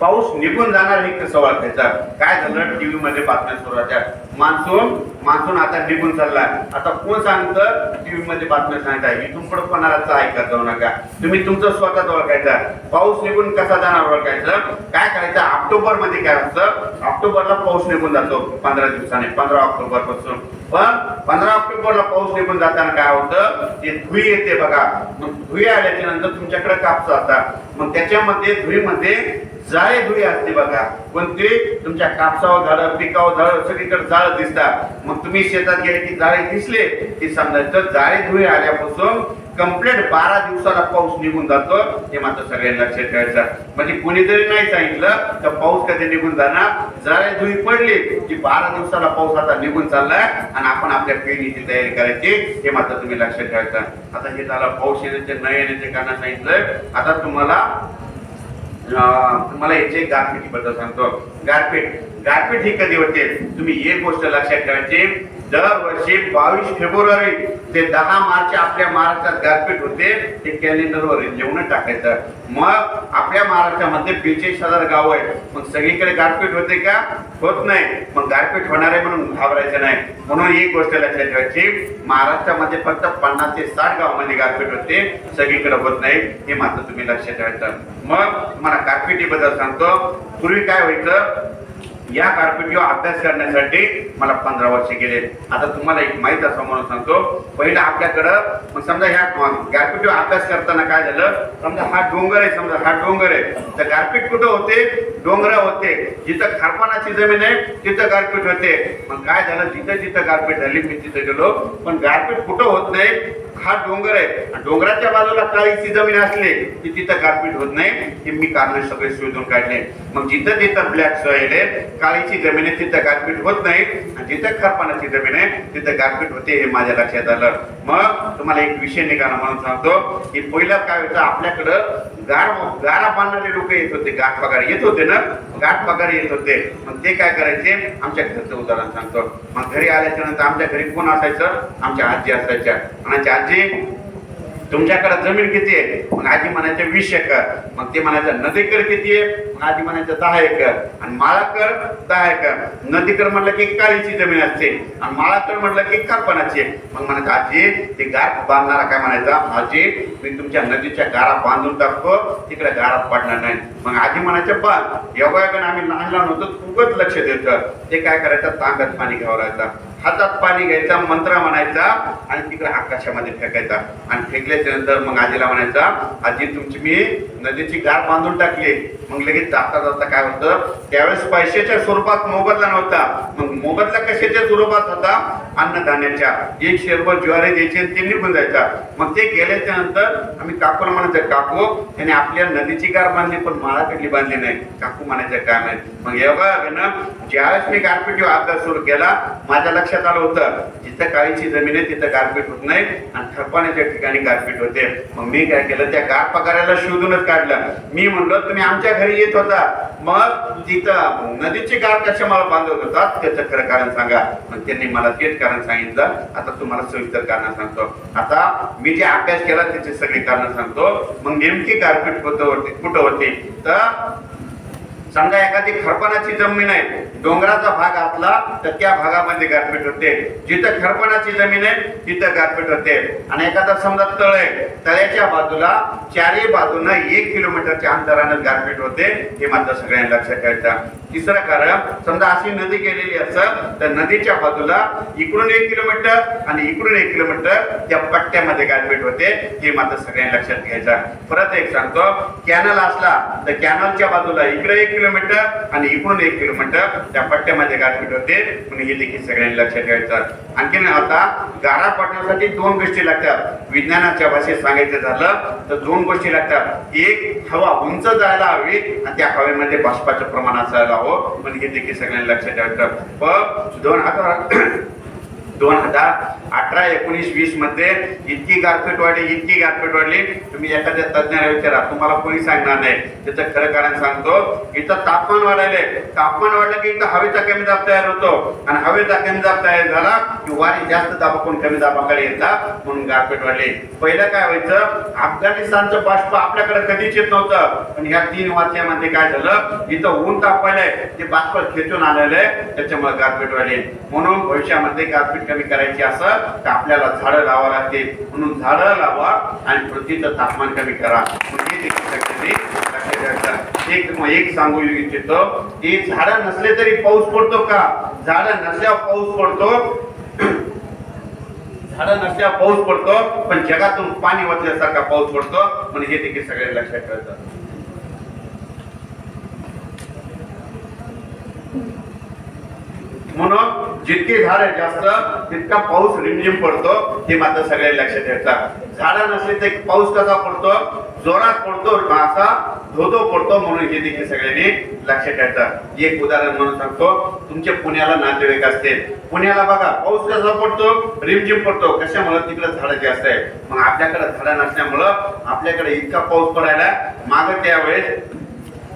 पाऊस निघून जाणार हे कसं ओळखायचं, काय झालं, टीव्ही मध्ये बातम्या सुरू होत्या, मान्सून आता निघून चाललाय. आता कोण सांगतं, टीव्ही मध्ये बातम्या सांगताय, इथून पुढे कोणालाच ऐकत जाऊ नका, तुम्ही तुमचं स्वतःच ओळखायचं. पाऊस निघून कसा जाणार ओळखायचं, काय करायचं, ऑक्टोबर मध्ये काय असतं, ऑक्टोबरला पाऊस निघून जातो 15 दिवसाने, 15 ऑक्टोबर पासून. पण 15 ऑक्टोबरला पाऊस निघून जाताना काय होतं, ते धुई येते बघा. मग धुई आल्याच्या नंतर तुमच्याकडे कापसा असतात, मग त्याच्यामध्ये धुईमध्ये जाळे धुई असते बघा. पण ते तुमच्या कापसावर झाडं, पिकावर झाडं, सगळीकडे जाळ दिसतात. मग तुम्ही शेतात गेले की जाळे दिसले की समजायचं जाळे धुई आल्यापासून कंप्लीट 12 दिवसाला पाऊस निघून जातो, हे मात्र सगळ्यांनी लक्षात ठेवायचं. म्हणजे कुणी जरी नाही सांगितलं तर पाऊस कधी निघून जाणार, जाळे धुई पडली की 12 दिवसाला पाऊस आता निघून चाललाय आणि आपण आपल्या पेरणीची तयारी करायची, हे मात्र तुम्ही लक्षात ठेवायचं. आता हे झालं पाऊस येण्याचे न येण्याचे कारण सांगितलंय. आता तुम्हाला याचे गारपीट बद्दल सांगतो. गारपीट ही कधी होते, तुम्ही एक गोष्ट लक्षात ठेवायची, दरवर्षी 22 फेब्रुवारी ते 10 मार्च आपल्या महाराष्ट्रात गारपीट होते, ते कॅलेंडरवर लिहून टाकायचं. मग आपल्या महाराष्ट्रामध्ये 45,000 गाव आहे, मग सगळीकडे गारपीट होते का? होत नाही. मग गारपीट होणार आहे म्हणून घाबरायचं नाही. म्हणून एक गोष्ट लक्षात ठेवायची, महाराष्ट्रामध्ये फक्त 50 ते 60 गावामध्ये गारपीट होते, सगळीकडे होत नाही, हे मात्र तुम्ही लक्षात ठेवायचं. मग मला गारपिटीबद्दल सांगतो. पूर्वी काय व्हायचं, या गारपिटीवर अभ्यास करण्यासाठी मला 15 वर्ष गेले. आता तुम्हाला एक माहित असं म्हणून सांगतो, पहिलं आपल्याकडं मग समजा ह्या गारपिटीवर अभ्यास करताना काय झालं, समजा हा डोंगर आहे, समजा हा डोंगर आहे, तर गारपीट कुठं होते? डोंगर होते. जिथं खारपानाची जमीन आहे तिथं गारपीट होते. मग काय झालं, जिथं जिथं गारपीट झाली मी तिथं गेलो, पण गारपीट कुठं होत नाही? हा डोंगर आहे, डोंगराच्या बाजूला काळीची जमीन असली की तिथं गारपीट होत नाही. हे मी कारण सगळे शोधून काढले. मग जिथं जिथं ब्लॅक सॉइल आहे, काळीची जमीन आहे, तिथं गारपीट होत नाही, आणि जिथं खरपानाची जमीन आहे तिथं गारपीट होते, हे माझ्या लक्षात आलं. मग तुम्हाला एक विषय निघाला म्हणून सांगतो की पहिलं काय होतं, आपल्याकडं गारा बांधणारे लोक येत होते, गाठ पगार येत होते ना, गाठ पगार येत होते. मग ते काय करायचे, आमच्या घरचं उदाहरण सांगतो. मग घरी आल्याच्या नंतर आमच्या घरी कोण असायचं? आमच्या आजी असायच्या. आणि आजी, तुमच्याकडे जमीन किती आहे? मग आजी म्हणायचे 20 एकर. मग ते म्हणायचं नदीकर किती आहे? मग आजी म्हणायचं 10 एकर. आणि माळाकर 10 एकर. नदीकर म्हटलं की काळीची जमीन असते, आणि माळाकर म्हटलं की कार्पणाची. मग म्हणायचं आजी, ते गार बांधणारा काय म्हणायचा, आजी मी तुमच्या नदीच्या गारा बांधून टाकतो, तिकडे गारात पडणार नाही. मग आजी म्हणायचं बांध. योगायोगाने आम्ही लहान लहान होतो, खूपच लक्ष द्यायचं. ते काय करायचं, तांब्यात पाणी घ्यावं राहायचं, हातात पाणी घ्यायचा, मंत्र म्हणायचा, आणि तिकडे आकाशामध्ये फेकायचा. आणि फेकल्याच्या नंतर मग आजीला म्हणायचा, आजी तुमची मी नदीची गार बांधून टाकली. मग लगेच जाता जाता काय होतं, त्यावेळेस पैशाच्या स्वरूपात मोबदला नव्हता. मग मोबदला कशाच्या स्वरूपात होता? अन्नधान्याच्या. 1 शेरभर ज्वारी द्यायची आणि ते निघून जायचा. मग ते गेल्याच्या नंतर आम्ही काकूला म्हणायचं, काकू त्याने आपल्या नदीची गार बांधली पण माळाकडली बांधली नाही. काकू म्हणायचं काय नाही. मग योगायोगानं ज्यावेळेस मी गारपिटीवर अभ्यास सुरू केला, माझ्या लक्षात आलं होतं, जिथं काळीची जमीन आहे तिथं गारपीट होत नाही, आणि खरपाण्याच्या ठिकाणी गारपीट होते. मग मी काय केलं, त्या गार पगाराला शोधूनच काढलं. मी म्हणलो तुम्ही आमच्या घरी येत होता, मग तिथं नदीची गार कशा मला बांधत होतात, त्याचं खरं कारण सांगा. मग त्यांनी मला तेच कारण सांगितलं. आता तुम्हाला सविस्तर कारण सांगतो. आता मी जे अभ्यास केला त्याचे सगळे कारण सांगतो. मग नेमकी गारपीट कुठं होती, तर समजा एखादी खरपणाची जमीन आहे, डोंगराचा भाग असला तर त्या भागामध्ये गारपीट होते. जिथं खरपणाची जमीन आहे तिथं गारपीट होते. आणि एखादा समजा तळ आहे, तळ्याच्या बाजूला चारही बाजूला 1 किलोमीटरच्या अंतरानं गारपीट होते, हे मात्र सगळ्यांना लक्षात ठेवायचं. तिसरं कारण, समजा अशी नदी गेलेली असेल तर नदीच्या बाजूला इकडून 1 किलोमीटर आणि इकडून 1 किलोमीटर त्या पट्ट्यामध्ये गारपीट होते, हे मात्र सगळ्यांना लक्षात घ्यायचं. परत एक सांगतो, कॅनल असला तर कॅनलच्या बाजूला इकडे 1 किलोमीटर आणि इकडून 1 किलोमीटर त्या पट्ट्यामध्ये गारपीट होते, म्हणून हे देखील सगळ्यांनी लक्षात ठेवायचं. आणखीन आता गारा पडण्यासाठी 2 गोष्टी लागतात. विज्ञानाच्या भाषेत सांगायचं झालं तर 2 गोष्टी लागतात. एक, हवा उंच जायला हवी, आणि त्या हवेमध्ये बाष्पाचं प्रमाण असायला हवं, पण हे देखील सगळ्यांनी लक्षात ठेवायचं. पण 2018, 19, 20 मध्ये इतकी गारपीट वाढली, तुम्ही एखाद्या तज्ञाला विचारा, तुम्हाला कोणी सांगणार नाही. त्याचं खरं कारण सांगतो, इथं तापमान वाढलं की इथं हवेचा कमी दाब तयार होतो, आणि हवेचा कमी दाब तयार झाला की वारी जास्त दाबाकडून कमी दाबाकडे येतात, म्हणून गारपीट वाढली. पहिलं काय व्हायचं, अफगाणिस्तानचं बाष्प आपल्याकडे कधीच येत नव्हतं, पण ह्या 3 वर्षामध्ये काय झालं, इथं ऊन तापलंय, ते बाष्प खेचून आलेलं आहे, त्याच्यामुळे गारपीट वाढली. म्हणून भविष्यामध्ये गारपीट कमी करायची असं तर आपल्याला झाडं लावावं लागते. म्हणून झाडं लावा आणि पृथ्वीचं तापमान कमी करा. एक सांगू इच्छितो की झाडं नसले तरी पाऊस पडतो का? झाडं नसल्यावर पाऊस पडतो, झाडं नसल्यावर पाऊस पडतो, पण जगातून पाणी वाचल्यासारखा पाऊस पडतो, म्हणजे हे देखील सगळ्यांना लक्षात ठेवायचं. म्हणून जितकी झाडं जास्त तितका पाऊस रिमझिम पडतो, हे मात्र सगळ्यांना लक्षात ठेवायचं. झाडं नसले तर पाऊस कसा पडतो, जोरात पडतो, असा धोधो पडतो, म्हणून हे देखील सगळ्यांनी लक्षात ठेवायचं. एक उदाहरण म्हणून सांगतो, तुमच्या पुण्याला नातेवाईक असते, पुण्याला बघा पाऊस कसा पडतो, रिमझिम पडतो. कशामुळे? तिकडे झाडं जास्त आहे. मग आपल्याकडे झाडं नसल्यामुळं आपल्याकडे इतका पाऊस पडायला. मागं त्यावेळेस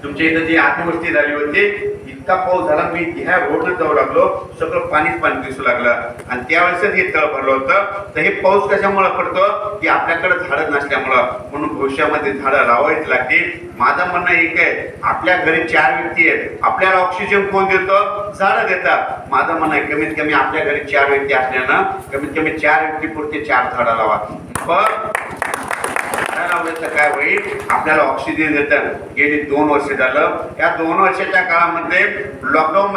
तुमच्या इथं जी अतिवृष्टी झाली होती, इतका पाऊस झाला, मी ह्या रोडनं जाऊ लागलो, सगळं पाणीच पाणी दिसू लागलं. आणि त्यावेळेसच हे तळ भरलं होतं. तर हे पाऊस कशामुळे पडतो की आपल्याकडे झाडं नसल्यामुळं. म्हणून भविष्यामध्ये झाडं लावायची लागतील. माझं म्हणणं एक आहे, आपल्या घरी 4 व्यक्ती आहेत, आपल्याला ऑक्सिजन कोण देतं? झाडं देतात. माझं म्हणणं आहे, कमीत कमी आपल्या घरी 4 व्यक्ती असल्यानं कमीत कमी 4 व्यक्तीपुरते 4 झाडं लावा. पण काय होईल, आपल्याला ऑक्सिजन देतं. गेली 2 वर्ष झालं. या 2 वर्षाच्या काळामध्ये लॉकडाऊन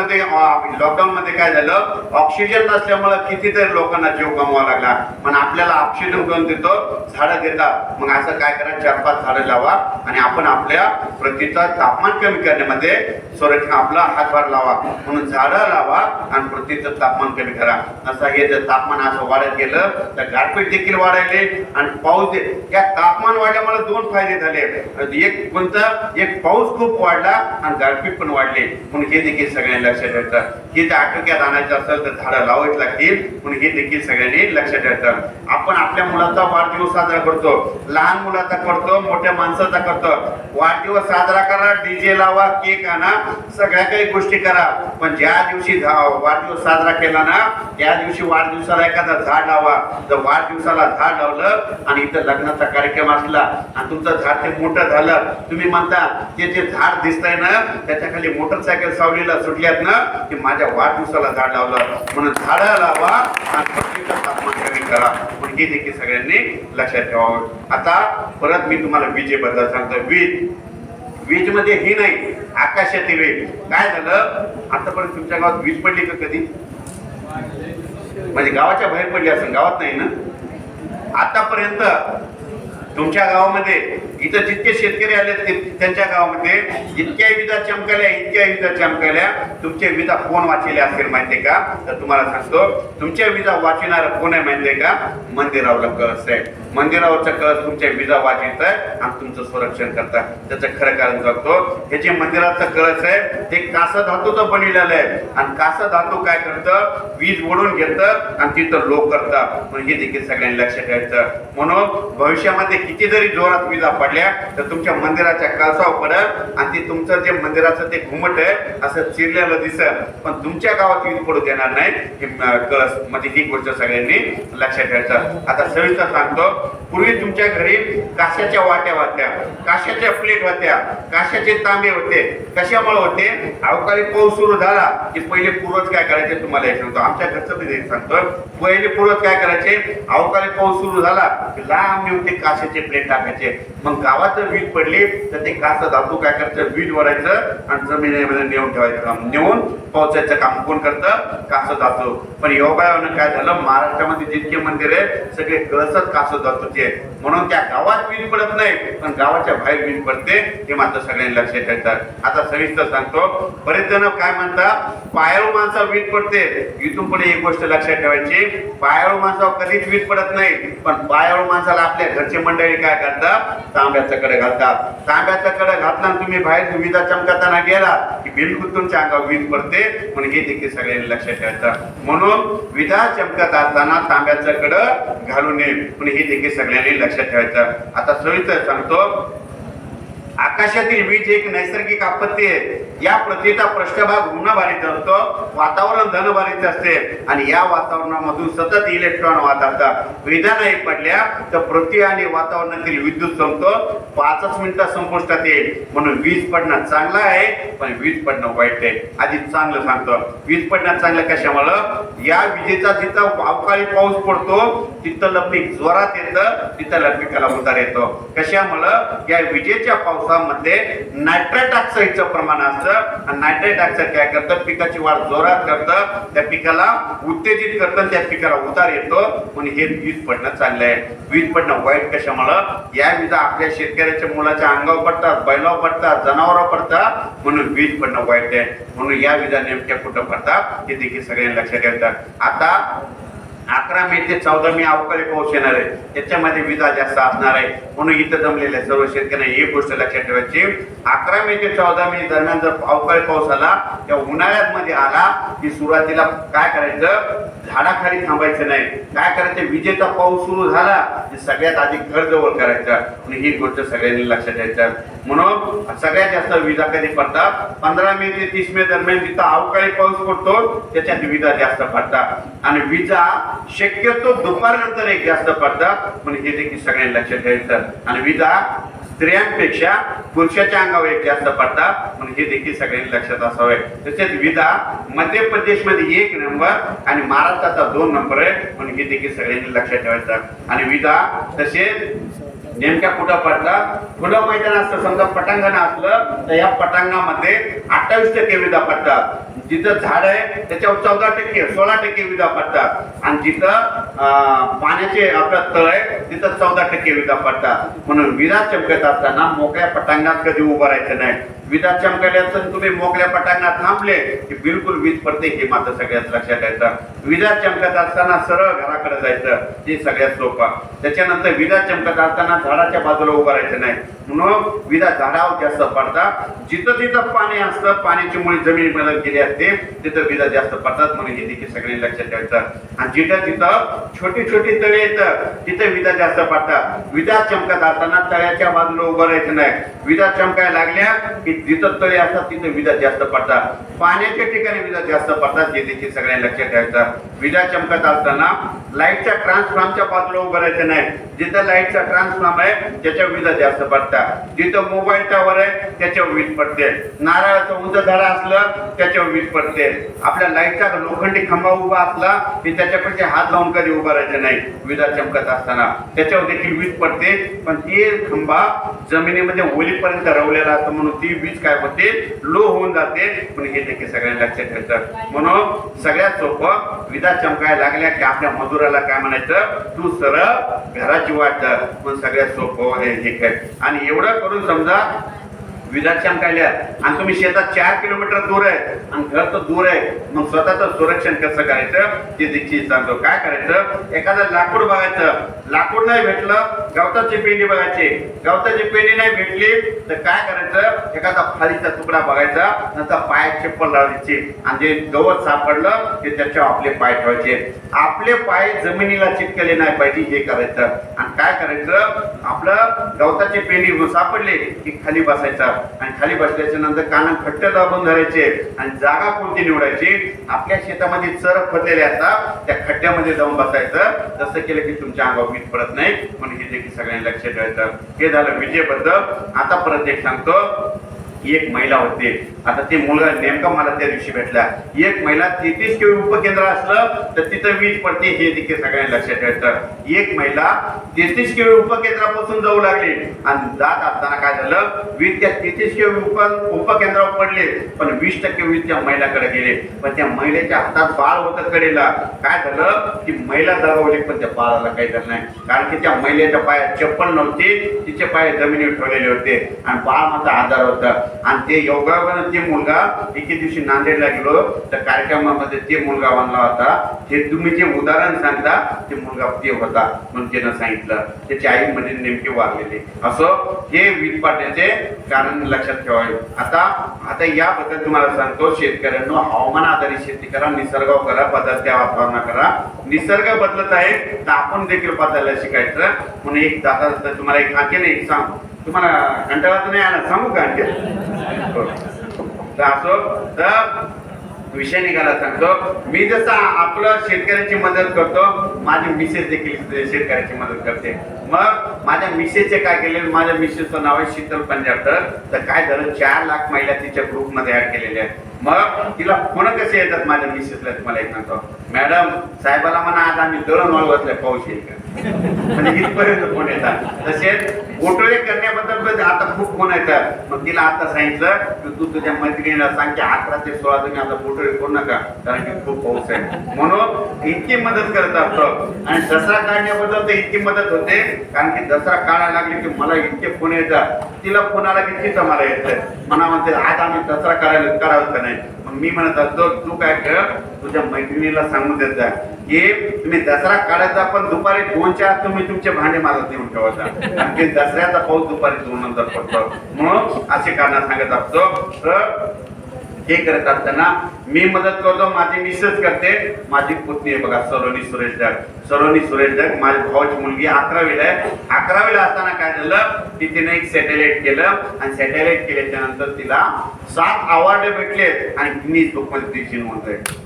मध्ये काय झालं, ऑक्सिजन नसल्यामुळे कितीतरी लोकांना जीव गमवावा लागला. पण आपल्याला ऑक्सिजन कोण देतो? झाडं देतात. मग असं काय करा, 4-5 झाडं लावा आणि आपण आपल्या पृथ्वीचं तापमान कमी करण्यामध्ये आपला हातभार लावा. म्हणून झाडं लावा आणि पृथ्वीचं तापमान कमी करा. असं हे जर तापमान असं वाढत गेलं तर गारपीट देखील वाढायले आणि पाऊस या तापमान वाढल्यामुळे 2 फायदे झाले. एक कोणता, एक पाऊस खूप वाढला आणि गारपीट पण वाढले. म्हणून हे देखील सगळ्यांनी लक्षात ठेवायचं. हे जर आटोक्यात आणायचं असेल तर झाडं लावायच लागतील. म्हणून हे देखील सगळ्यांनी लक्षात ठेवायचं. आपण आपल्या मुलाचा वाढदिवस साजरा करतो, लहान मुलाचा करतो, मोठ्या माणसाचा करतो. वाढदिवस साजरा करा, डीजे लावा, केक आणा, सगळ्या काही गोष्टी करा. पण ज्या दिवशी वाढदिवस साजरा केला ना, त्या दिवशी वाढदिवसाला एखादा झाड लावा. जर वाढदिवसाला झाड लावलं आणि इथं लग्नाचा कार्यक्रम असला आणि तुमचं झाड ते मोठं झालं, तुम्ही म्हणता ते जे झाड दिसतंय ना, त्याच्या खाली मोटरसायकल सावलीला सुटल्यात ना, की माझ्या वाढदिवसाला झाड लावलं. म्हणून झाडं लावा आणि पृथ्वीचं तापमान कमी करा. पण हे देखील सगळ्यांनी लक्षात ठेवावं. आता परत मी तुम्हाला विजेबद्दल सांगतो. वीज मध्ये ही नाही, आकाशातील वीज. काय झालं, आतापर्यंत तुमच्या गावात वीज पडली का कधी? म्हणजे गावाच्या बाहेर पडली असेल, गावात नाही ना. आतापर्यंत तुमच्या गावामध्ये इथं जितके शेतकरी आले त्यांच्या गावामध्ये इतक्या विजा चमकल्या, तुमच्या विजा कोण वाचलेल्या असेल माहितीये का? तर तुम्हाला सांगतो, तुमच्या विजा वाचणारा कोण आहे माहितीये का? मंदिरावरला कळस आहे. मंदिरावरचा कळस तुमच्या विजा वाचत आहे आणि तुमचं संरक्षण करतात. त्याचं खरं कारण सांगतो, हे जे मंदिराचं कळस आहे ते कासा धातूचं बनलेलं आहे. आणि कासा धातू काय करतं? वीज ओढून घेतं आणि तिथं लोक करतात. म्हणजे हे देखील सगळ्यांनी लक्षात ठेवायचं. म्हणून भविष्यामध्ये किती जरी जोरात विजा पडल्या तर तुमच्या मंदिराच्या कळसावर पडत आणि ते तुमचं जे मंदिराचं ते घुमट आहे असं चिरलेलं दिसत, पण तुमच्या गावात वीज पडू देणार नाही. हे कळस म्हणजे ही गोष्ट सगळ्यांनी लक्षात ठेवायचं. आता सविस्तर सांगतो. पूर्वी तुमच्या घरी काशाच्या वाट्या होत्या, काशाच्या प्लेट होत्या, काशाचे तांबे होते. कशामुळे होते? अवकाळी पाऊस सुरू झाला की पहिले पूर्वज काय करायचे तुम्हाला हे सांगतो. आमच्या घरचं मी सांगतो. पहिले पूर्वज काय करायचे? अवकाळी पाऊस सुरू झाला की लांब नेऊन ते काशाचे प्लेट टाकायचे. मग गावात जर वीज पडली तर ते कासा धातू काय करायचं? वीज वरायचं आणि जमिनीमध्ये नेऊन ठेवायचं. नेऊन पोहोचायचं काम कोण करतं? कासा धातू. पण योगायोगानं काय झालं, महाराष्ट्रामध्ये जितके मंदिर आहे सगळे कळसच कासा धातूचे. म्हणून त्या गावात वीज पडत नाही, पण गावाच्या बाहेर वीज पडते. हे मात्र सगळ्यांनी लक्षात ठेवतात. आता सविस्तर सांगतो. बरेच जण काय म्हणतात, पायाळू माणसावर वीज पडते. इथून पुढे एक गोष्ट लक्षात ठेवायची, पायाळू माणसावर कधीच वीज पडत नाही. पण पायाळू माणसाला आपल्या घरचे मंडळी काय करतात? तांब्याचा कडे घालतात. तांब्याचा कडे घातला तुम्ही बाहेर विजा चमकताना गेला की बिलकुल तुमच्या अंगावर वीज पडते. म्हणून हे देखील सगळ्यांनी लक्षात ठेवायचं. म्हणून विजा चमकत असताना तांब्याचा कडे घालू नये. पण हे देखील सगळ्यांनी लक्षात ठेवायचं. आता सविस्तर सांगतो. आकाशातील वीज एक नैसर्गिक आपत्ती आहे. या पृथ्वीचा पृष्ठभाग ऋणभारित असतो, वातावरण धनभारित असते आणि या वातावरणामधून सतत इलेक्ट्रॉन वाहतात. विजा नाही पडल्या तर पृथ्वी आणि वातावरणातील विद्युत संपतो, 5 मिनिटात संपुष्टात येईल. म्हणून वीज पडणं चांगलं आहे, पण वीज पडणं वाईट आहे. आधी चांगलं सांगतो. वीज पडणं चांगलं कशामुळं? या विजेचा जिथं अवकाळी पाऊस पडतो तिथं पीक जोरात येतं, तिथं पिकाला उतार येतो. कशामुळं? या विजेच्या पावसामध्ये नायट्रेट ऑक्साईडचं प्रमाण असतं आणि नायट्रेट ऑक्साईड काय करतं? पिकाची वाढ जोरात करतं, त्या पिकाला उत्तेजित करतं, त्या पिकाला उतार येतो. म्हणून हे वीज पडणं चांगलं आहे. वीज पडणं वाईट कशामुळं? या विजा आपल्या शेतकऱ्याच्या मुलाच्या अंगावर पडतात, बैलावर पडतात, जनावरावर पडतात. म्हणून वीज पडणं वाईट आहे. म्हणून या विजा नेमक्या कुठं पडतात हे देखील सगळ्यांनी लक्षात ठेवतात. आता 11 मे ते 14 मे अवकाळी पाऊस येणार आहे, त्याच्यामध्ये विजा जास्त असणार आहे. म्हणून इथं जमलेल्या सर्व शेतकऱ्यांना एक गोष्ट लक्षात ठेवायची, 11 मे ते 14 मे दरम्यान जर अवकाळी पाऊस आला, त्या उन्हाळ्यात मध्ये आला की सुरुवातीला काय करायचं? झाडाखाली थांबायचं नाही. काय करायचं, विजेचा पाऊस सुरू झाला की सगळ्यात आधी घर जवळ करायचं आणि ही गोष्ट सगळ्यांनी लक्षात द्यायचं. म्हणून सगळ्यात जास्त विजा कधी पडतात 15 मे ते 30 मे दरम्यान, जिथं अवकाळी पाऊस पडतो त्याच्यात विजा जास्त पडतात आणि विजा शक्यतो दुपारनंतर एक जास्त पडतात. म्हणून हे देखील सगळ्यांनी लक्षात द्यायचं. आणि विजा स्त्रियांपेक्षा पुरुषाच्या अंगावर एक जास्त पडतात म्हणून हे देखील सगळ्यांनी लक्षात असावे. तसेच विधा मध्य प्रदेशमध्ये 1 नंबर आणि महाराष्ट्राचा 2 नंबर आहे म्हणून हे देखील सगळ्यांनी लक्षात ठेवायचं. आणि विधा तसेच नेमक्या कुठं पडतात, खुलं मैदान असतं समजा पटांगण असलं तर या पटांगणामध्ये 28% विधा पडतात. जिथं झाड आहे त्याच्यावर 14%, 16% विधा पडतात आणि जिथं पाण्याचे आपलं तळ आहे तिथं 14% विधा पडतात. म्हणून विधा चमकत असताना मोकळ्या पटांगणात कधी उभं राहायचं नाही. विधा चमकल्याचं तुम्ही मोकळ्या पटांगणात थांबले की बिलकुल वीज पडते हे मात्र सगळ्यात लक्षात यायचं. विधा चमकत असताना सरळ घराकडे जायचं हे सगळ्यात सोपं. त्याच्यानंतर विधा चमकत असताना झाडाच्या बाजूला उभं राहायचं नाही. म्हणून विधा झाडावर जास्त पडतात. जिथं जिथं पाणी असतं, पाण्याची मुळे जमिनीमध्ये गेली असते तिथं विधा जास्त पडतात म्हणून हे देखील सगळ्यांनी लक्षात ठेवायचं. आणि जिथं जिथं छोटी छोटी तळे येतं तिथं विधा जास्त पडतात. विधा चमकत असताना तळ्याच्या बाजूला उभं राहायचं नाही. विधा चमकायला लागल्या की जिथं तळे असतात तिथं विधा जास्त पडतात. पाण्याच्या ठिकाणी विधा जास्त पडतात हे देखील सगळ्यांनी लक्षात ठेवायचं. विधा चमकत असताना लाईटच्या ट्रान्सफॉर्मच्या बाजूला उभं राहायचं नाही. जिथं लाईटचा ट्रान्सफॉर्म आहे त्याच्यावर विधा जास्त पडतात. जिथं मोबाईल टावर आहे त्याच्यावर वीज पडते. नारळाचं उंच झाड असलं त्याच्यावर वीज पडते. आपल्या लाईटचा लोखंडी खांबा उभा असला की त्याच्यापेक्षा हात लावून कधी उभा राहायचं नाही. विधा चमकत असताना त्याच्यावर देखील वीज पडते. पण ते खांबा जमिनीमध्ये ओलीपर्यंत रवलेला असतो म्हणून ती वीज काय होते, लो होऊन जाते. म्हणून हे देखील सगळ्यांनी लक्षात ठेवायचं. म्हणून सगळ्यात सोपं विधा चमकायला लागल्या की आपल्या मजुराला काय म्हणायचं, तू सरळ घराची वाट धर. म्हणून सगळ्यात सोपं हे काय. आणि एवढं करून समजा विधा चमकायल्या आणि तुम्ही शेतात 4 किलोमीटर दूर आहे आणि घर तर दूर आहे, मग स्वतःचं संरक्षण कसं करायचं ते देखील सांगतो. काय करायचं, एखादं लाकूड बघायचं, लाकूड नाही भेटलं गवताची पेंडी बघायची. गवताची पेंडी नाही भेटली तर काय करायचं, एखादा फारीचा तुकडा बघायचा, नंतर पायात चप्पल लावायची आणि जे गवत सापडलं ते त्याच्यावर आपले पाय ठेवायचे. आपले पाय जमिनीला चिटकले नाही पाहिजे हे करायचं. आणि काय करायचं, आपलं गवताची पेंडी सापडली की खाली बसायचं आणि खाली बसल्याच्या नंतर कानात खट्ट दाबून धरायचे आणि जागा कोणती निवडायची, आपल्या शेतामध्ये चर फतलेले असतात त्या खड्ड्यामध्ये जाऊन बसायचं. तसं केलं की तुमच्या अंगावर वीज पडत नाही. म्हणून हे देखील सगळ्यांनी लक्षात ठेवायचं. हे झालं विजेबद्दल. आता परत एक सांगतो. एक महिला होती, आता ते मुलगा नेमका मला त्या दिवशी भेटला. एक महिला 33 केवी उपकेंद्र असलं तर तिथं वीज पडते हे देखील सगळ्यांनी लक्षात ठेवायचं. एक महिला 33 केवी उपकेंद्रापासून जाऊ लागली आणि जात असताना काय झालं, वीज त्या 33 केवी उपकेंद्रावर पडले पण 20% वीज त्या महिलाकडे गेले. पण त्या महिलेच्या हातात बाळ होतं कडेला. काय झालं की महिला दगावली पण त्या बाळाला काही झालं नाही, कारण की त्या महिलेच्या पायात चप्पल नव्हती, तिचे पाय जमिनीवर ठेवलेले होते आणि बाळ माझा आधार होता. आणि ते योगावर ते मुलगा एके दिवशी नांदेडला गेलो तर कार्यक्रमामध्ये ते मुलगा बनला होता. हे तुम्ही जे उदाहरण सांगता ते मुलगा ते होता म्हणून त्यानं सांगितलं. त्याची आई मध्ये नेमके वारलेले. असं हे वीज पडण्याचे कारण लक्षात ठेवावे. आता याबद्दल तुम्हाला सांगतो, शेतकऱ्यांनो हवामान आधारित शेती करा, निसर्गावर करा, बदलत्या वातावरणात करा. निसर्ग बदलत आहे तर आपण देखील बदलायला शिकायचं. म्हणून एक जाता तुम्हाला एक आणखी एक सांग, तुम्हाला कंटाळा तर नाही आला, सांगू का आणखी? तर असो तर विषय निघाला सांगतो. मी जसं आपलं शेतकऱ्याची मदत करतो, माझी मिसेस देखील शेतकऱ्याची मदत करते. मग माझ्या मिसेसचे काय केले, माझ्या मिसेसचं नाव आहे शीतल पंजाबकर. तर काय झालं, 4 लाख महिला तिच्या ग्रुपमध्ये ऍड केलेल्या आहेत. मग तिला फोन कसे येतात माझ्या मिसेसला तुम्हाला एक सांगतो, मॅडम साहेबाला म्हणा आज आम्ही दळण वाळवतले पाऊस येईल का, म्हणजे इथपर्यंत फोन येतात. तसेच घोटळे करण्याबद्दल आता खूप फोन येतात. मग तिला आता सांगितलं की तू तुझ्या मैत्रिणीला सांग की 11 ते 16 तुम्ही आता घोटळे करू नका, कारण की खूप पाऊस आहे. म्हणून इतकी मदत करत असतो. आणि दसरा काढण्याबद्दल तर इतकी मदत होते, कारण की दसरा काढायला लागले की मला इतके फोन येतात. तिला फोन आला की तिथं मला येतंय, मला म्हणते आज आम्ही दसरा करावं का नाही. मग मी म्हणत असतो तू काय कर, तुझ्या मैत्रिणीला सांगून देत जा की तुम्ही दसरा काढायचा पण दुपारी 2च्या आत तुम्ही तुमचे भांडे माझा देऊन ठेवायचा, कारण की दसऱ्याचा पाऊस दुपारी 2 नंतर पडतो. म्हणून असे कारण सांगत असतो. तर हे करत असताना मी मदत करतो, माझी मिसेस करते, माझी पुतणी आहे बघा सलोनी सुरेश डग माझ्या भावाची मुलगी 11वीला आहे. 11वीला असताना काय झालं की तिने एक सॅटेलाइट केलं आणि सॅटेलाइट केल्याच्या नंतर तिला 7 अवॉर्ड भेटले आणि गिनीज बुक मध्ये ती नोंद आहे.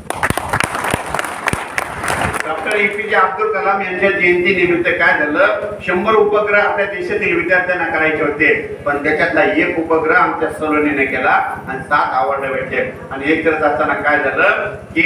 डॉक्टर APJ अब्दुल कलाम यांच्या जयंती निमित्त काय झालं 100 उपग्रह आपल्या देशातील विद्यार्थ्यांना करायचे होते, पण त्याच्यातला एक उपग्रह आमच्या सलोनीने केला आणि 7 अवॉर्ड भेटले. आणि हे करत असताना काय झालं की